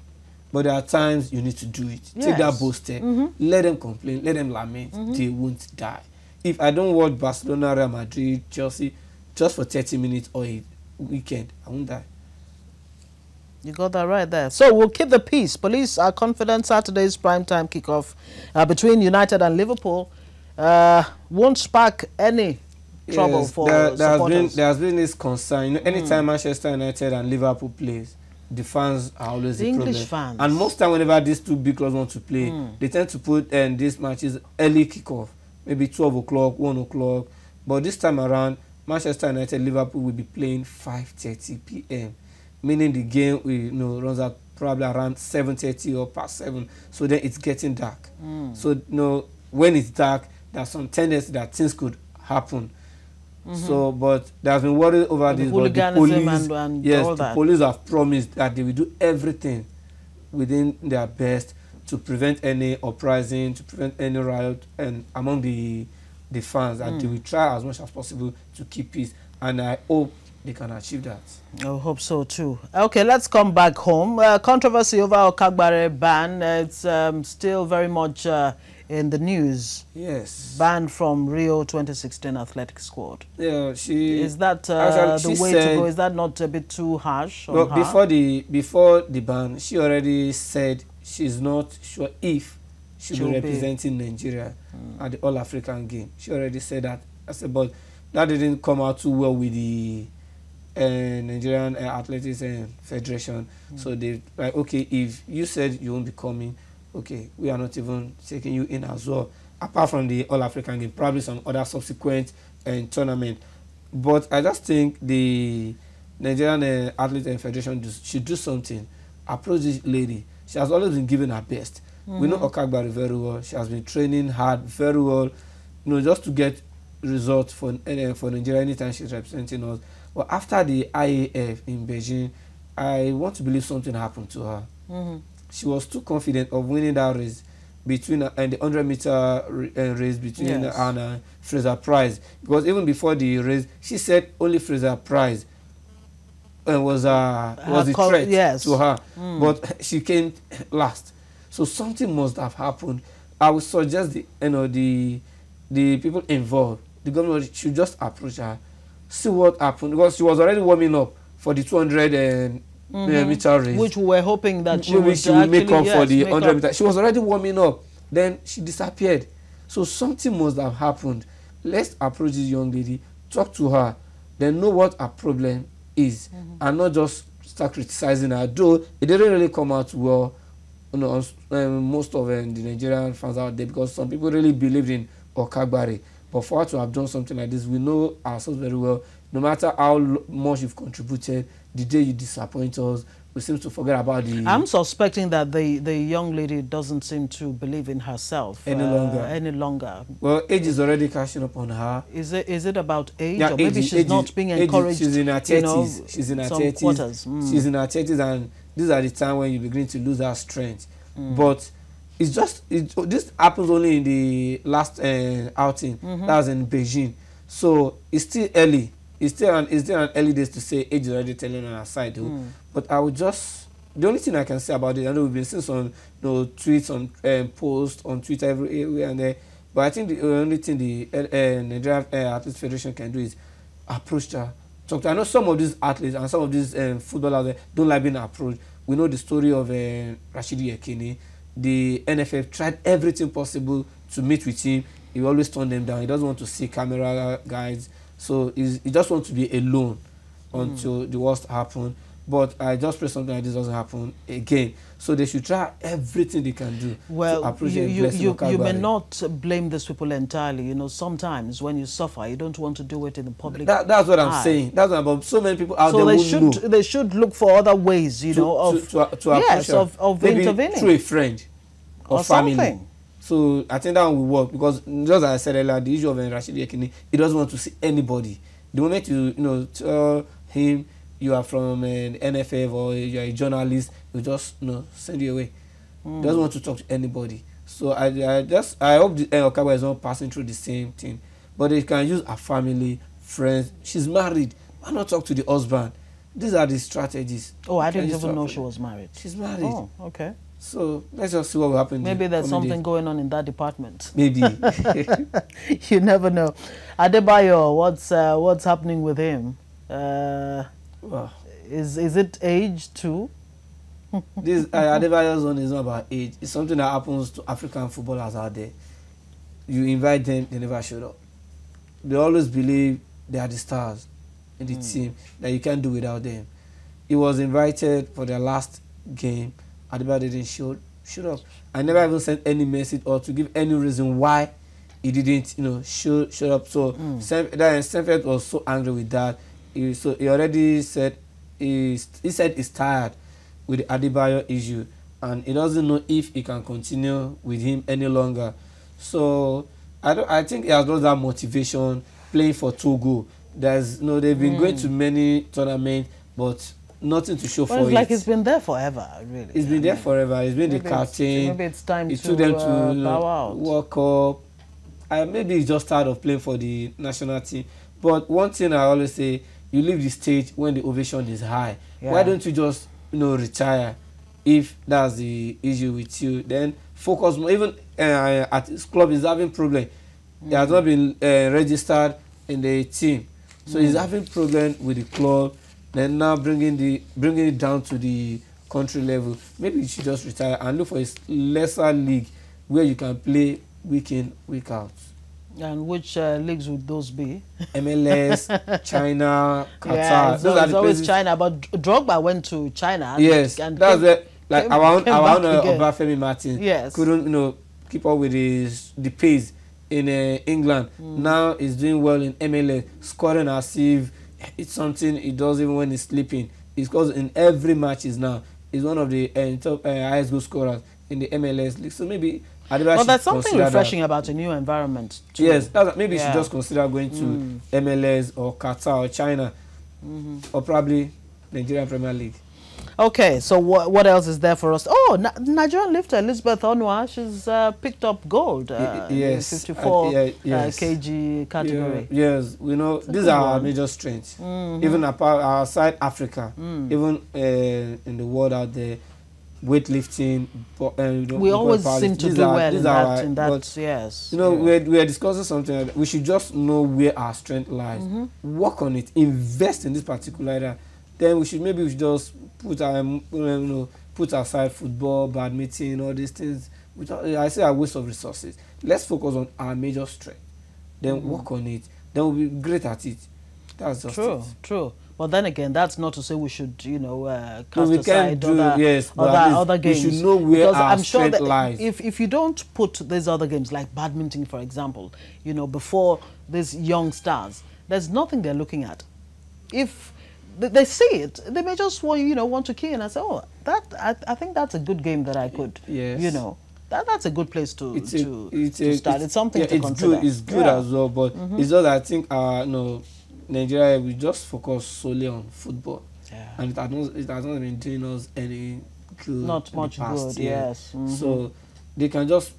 G: but there are times you need to do it.
A: Yes.
G: Take that bold step. Let them complain. Let them lament. They won't die. If I don't watch Barcelona, Real Madrid, Chelsea, just for 30 minutes or a weekend, I won't die.
A: You got that right there. So we'll keep the peace. Police are confident Saturday's primetime kickoff between United and Liverpool won't spark any trouble for supporters.
G: There has been this concern. You know, anytime Manchester United and Liverpool plays, the fans are always the
A: English
G: problem.
A: fans.
G: And most time whenever these two big clubs want to play, they tend to put these matches early kickoff, maybe 12 o'clock, 1 o'clock. But this time around, Manchester United Liverpool will be playing 5:30 p.m. meaning the game runs out probably around 7:30 or past 7. So then it's getting dark. So when it's dark, there's some tendency that things could happen. So, but there's been worry over this. But the police, the police have promised that they will do everything within their best to prevent any uprising, to prevent any riot, and among the fans, and they will try as much as possible to keep peace. And I hope they can achieve that.
A: I hope so too. Okay, let's come back home. Controversy over Okagbare ban. It's still very much in the news.
G: Yes.
A: Banned from Rio 2016 athletic squad.
G: Yeah,
A: is that the way to go? Is that not a bit too harsh?
G: Well, before the ban, she already said she's not sure if she'll be representing Nigeria at the All African game. She already said that. I said, but that didn't come out too well with the Nigerian Athletics Federation. So they like, okay, if you said you won't be coming, okay, we are not even taking you in as well. Apart from the All African game, probably some other subsequent tournament. But I just think the Nigerian Athletics Federation should do something. Approach this lady. She has always been giving her best. We know Okagbare very well. She has been training hard very well, just to get results for Nigeria anytime she's representing us. But after the IAF in Beijing, I want to believe something happened to her. She was too confident of winning that race between the 100-meter race between her and Fraser Price. Because even before the race, she said only Fraser Price was the threat to her. But she came last. So something must have happened. I would suggest the people involved, the government should just approach her, see what happened, because she was already warming up for the 200 meter race,
A: which we were hoping that she would
G: make up for the 100 meter. She was already warming up, then she disappeared. So something must have happened. Let's approach this young lady, talk to her, then know what her problem is, and not just start criticizing her. Though it didn't really come out well, most of the Nigerian fans out there, because some people really believed in Okagbare. But for her to have done something like this, we know ourselves very well. No matter how much you've contributed, the day you disappoint us, we seem to forget about the...
A: I'm suspecting that the young lady doesn't seem to believe in herself any longer.
G: Well, age is already catching up on her.
A: Is it about age? Yeah, or maybe she's not being encouraged?
G: She's in her 30s. She's in her 30s. She's in her 30s, and these are the time when you begin to lose her strength. But it's just this happens only in the last outing. That was in Beijing. So it's still early. It's still an early days to say age is already telling on our side. But I would just, the only thing I can say about it, I know we've been seeing some tweets on posts on Twitter everywhere and there. But I think the only thing the Nigerian Athletes Federation can do is approach her. Talk to her. I know some of these athletes and some of these footballers don't like being approached. We know the story of Rashidi Yekini. The NFF tried everything possible to meet with him. He always turned them down. He doesn't want to see camera guys. So he just wants to be alone until the worst happens. But I just pray something like this doesn't happen again. So they should try everything they can do to approach you
A: may not blame these people entirely. Sometimes when you suffer, you don't want to do it in the public.
G: That's what I'm saying. That's what about so many people out there.
A: So they should look for other ways, of
G: maybe
A: intervening
G: through a friend or family.
A: Something.
G: So I think that will work, because just as I said earlier, the issue of Rashidi Yekini, he doesn't want to see anybody. The moment you tell him you are from an NFF or you are a journalist, you just send you away. He doesn't want to talk to anybody. So I hope the Okagbare is not passing through the same thing. But they can use her family, friends. She's married. Why not talk to the husband? These are the strategies.
A: Oh, I didn't even know she was married.
G: She's married.
A: Oh, okay.
G: So let's just see what will happen.
A: Maybe there's something going on in that department.
G: Maybe.
A: You never know. Adebayo, what's happening with him? Is it age too?
G: This Adebayo's one is not about age. It's something that happens to African footballers out there. You invite them, they never showed up. They always believe they are the stars in the team, that you can't do without them. He was invited for their last game. Adebayo didn't show up. I never even sent any message or to give any reason why he didn't, show up. So Senfeld was so angry with that. He already said he said he's tired with the Adebayo issue, and he doesn't know if he can continue with him any longer. So I think he has lost that motivation playing for Togo. They've been going to many tournaments, but nothing to show for it.
A: It's like he's been there forever, really.
G: He's been there forever. He's been the captain.
A: Maybe it's time
G: it
A: to
G: took them to
A: bow out.
G: Work up. Maybe he's just tired of playing for the national team. But one thing I always say, you leave the stage when the ovation is high. Yeah. Why don't you just retire if that's the issue with you? Then focus more. Even at his club, he's having problem. He has not been registered in the team, so he's having problem with the club. Then now bringing it down to the country level. Maybe you should just retire and look for a lesser league where you can play week in, week out.
A: And which leagues would those be?
G: MLS, China, Qatar.
A: Yeah, it's always China, but Drogba went to China.
G: Yes, and that's it. Like our own Obafemi Martin.
A: Yes,
G: couldn't keep up with the pace in England. Now he's doing well in MLS, scoring as if it's something he does even when he's sleeping. He scores in every match. He's one of the top highest goal scorers in the MLS league. So maybe
A: Well, there's something refreshing about a new environment too.
G: Yes, maybe you should just consider going to MLS or Qatar or China, or probably Nigerian Premier League. Okay, so what else is there for us? Oh, Nigerian lifter Elizabeth Onwa, she's picked up gold in 54 kg category.
A: Yes,
G: we know these are our major strengths. Even outside Africa, even in the world out there, weightlifting.
A: We always seem to do well in that. Yes.
G: We are discussing something like that. We should just know where our strength lies. Work on it. Invest in this particular area. Then we should just put aside football, badminton, all these things. Which I say are waste of resources. Let's focus on our major strength. Then work on it. Then we'll be great at it. That's just it.
A: True. But then again, that's not to say we should, cast aside other games.
G: We should know where our strength lies.
A: If you don't put these other games, like badminton, for example, before these young stars, there's nothing they're looking at. If they see it, they may just want to key in and say, oh, I think that's a good game that I could, that's a good place to start. It's something to consider.
G: It's good as well, but it's just I think Nigeria, we just focus solely on football, and it has not been doing us any good.
A: Not much good, yes.
G: So they can just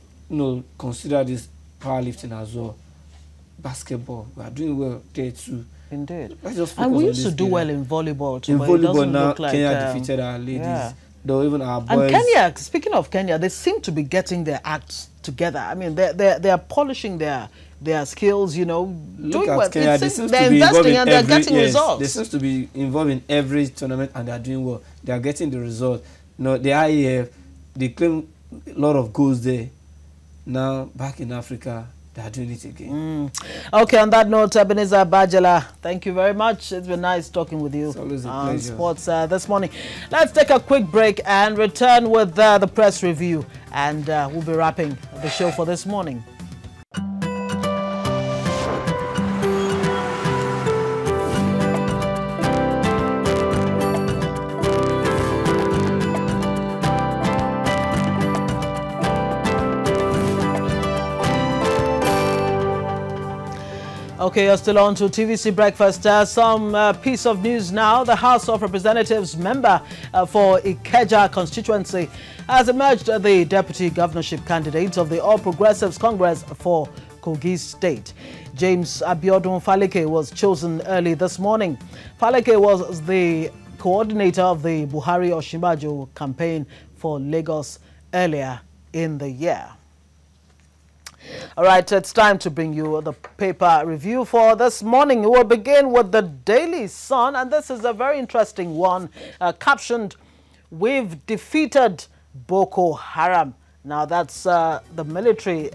G: consider this powerlifting as well. Basketball, we are doing well there too.
A: Indeed. And we used to do well in volleyball too.
G: In volleyball now, Kenya defeated our ladies. Though even our boys.
A: And Kenya, speaking of Kenya, they seem to be getting their acts together. I mean, they are polishing their skills,
G: Look at Kenya, they seem to be investing and they're getting results. They seem to be involved in every tournament and they're doing well. They are getting the results. The IAF, they claim a lot of goals there. Now, back in Africa, they are doing it again.
A: Okay, on that note, Ebenezer Bajala, thank you very much. It's been nice talking with you.
G: It's always a pleasure.
A: Sports this morning. Let's take a quick break and return with the press review. And we'll be wrapping the show for this morning. Okay, you're still on to TVC Breakfast. Some piece of news now. The House of Representatives member for Ikeja constituency has emerged the deputy governorship candidate of the All Progressives Congress for Kogi State. James Abiodun Faleke was chosen early this morning. Faleke was the coordinator of the Buhari Osinbajo campaign for Lagos earlier in the year. All right, it's time to bring you the paper review for this morning. We'll begin with the Daily Sun, and this is a very interesting one, captioned, "We've defeated Boko Haram." Now, that's the military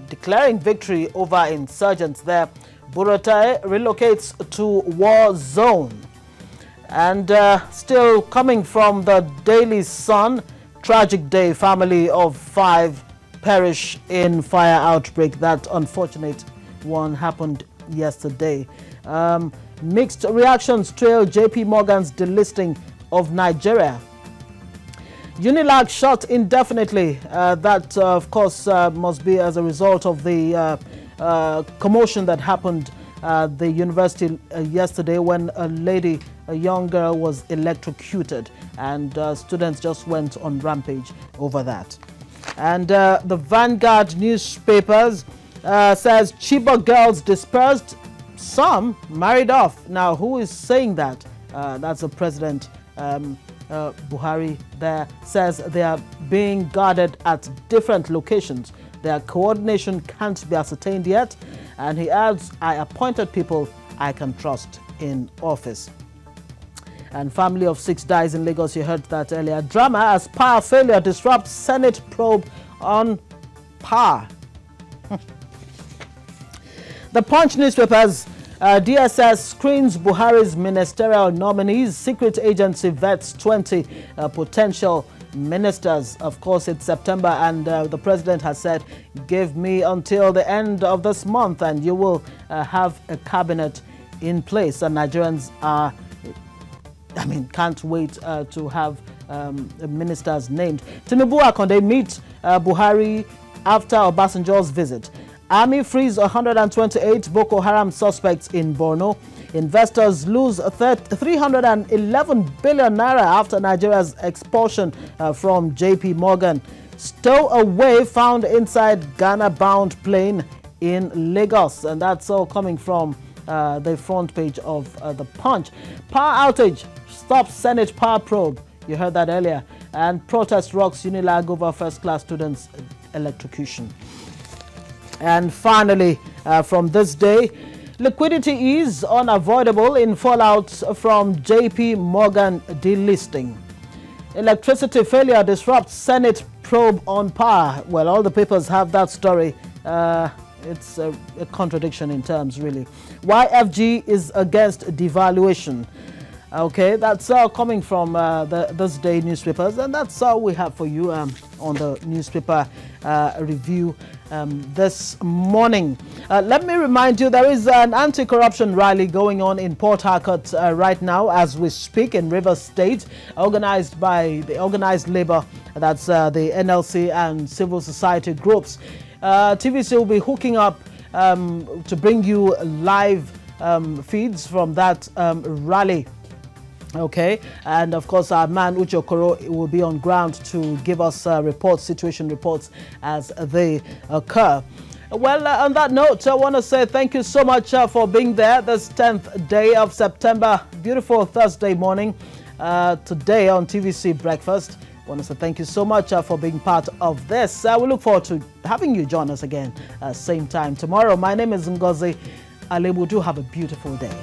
A: declaring victory over insurgents there. Buratai relocates to war zone. And still coming from the Daily Sun, tragic day, family of 5 perish in fire outbreak. That unfortunate one happened yesterday. Mixed reactions trail JP Morgan's delisting of Nigeria. Unilag shut indefinitely. That, of course, must be as a result of the commotion that happened at the university yesterday when a young girl was electrocuted, and students just went on rampage over that. And the Vanguard newspapers says Chibok girls dispersed, some married off. Now, who is saying that? That's the president, Buhari there, says they are being guarded at different locations. Their coordination can't be ascertained yet. And he adds, I appointed people I can trust in office. And family of 6 dies in Lagos. You heard that earlier. Drama as power failure disrupts Senate probe on power. The Punch newspapers, DSS screens Buhari's ministerial nominees. Secret agency vets 20 potential ministers. Of course, it's September, and the president has said, give me until the end of this month and you will have a cabinet in place. And Nigerians are, can't wait to have ministers named. Tinubu Akonde meet Buhari after Obasanjo's visit. Army frees 128 Boko Haram suspects in Borno. Investors lose 311 billion naira after Nigeria's expulsion from JP Morgan. Stowaway found inside Ghana-bound plane in Lagos. And that's all coming from the front page of the Punch. Power outage stops Senate power probe. You heard that earlier. And protest rocks Unilag over first-class students' electrocution. And finally, from this day, liquidity is unavoidable in fallout from JP Morgan delisting. Electricity failure disrupts Senate probe on power. Well, all the papers have that story. It's a contradiction in terms, really. YFG is against devaluation. Okay, that's all coming from this day newspapers, and that's all we have for you on the newspaper review this morning. Let me remind you, there is an anti-corruption rally going on in Port Harcourt right now as we speak in Rivers State, organized by the organized labor, that's the NLC and civil society groups. TVC will be hooking up to bring you live feeds from that rally. Okay, and of course our man Uche Okoro will be on ground to give us reports, situation reports as they occur. Well, on that note, I want to say thank you so much for being there this 10th day of September. Beautiful Thursday morning today on TVC Breakfast. I want to say thank you so much for being part of this. We look forward to having you join us again same time tomorrow. My name is Ngozi Alebudu. Have a beautiful day.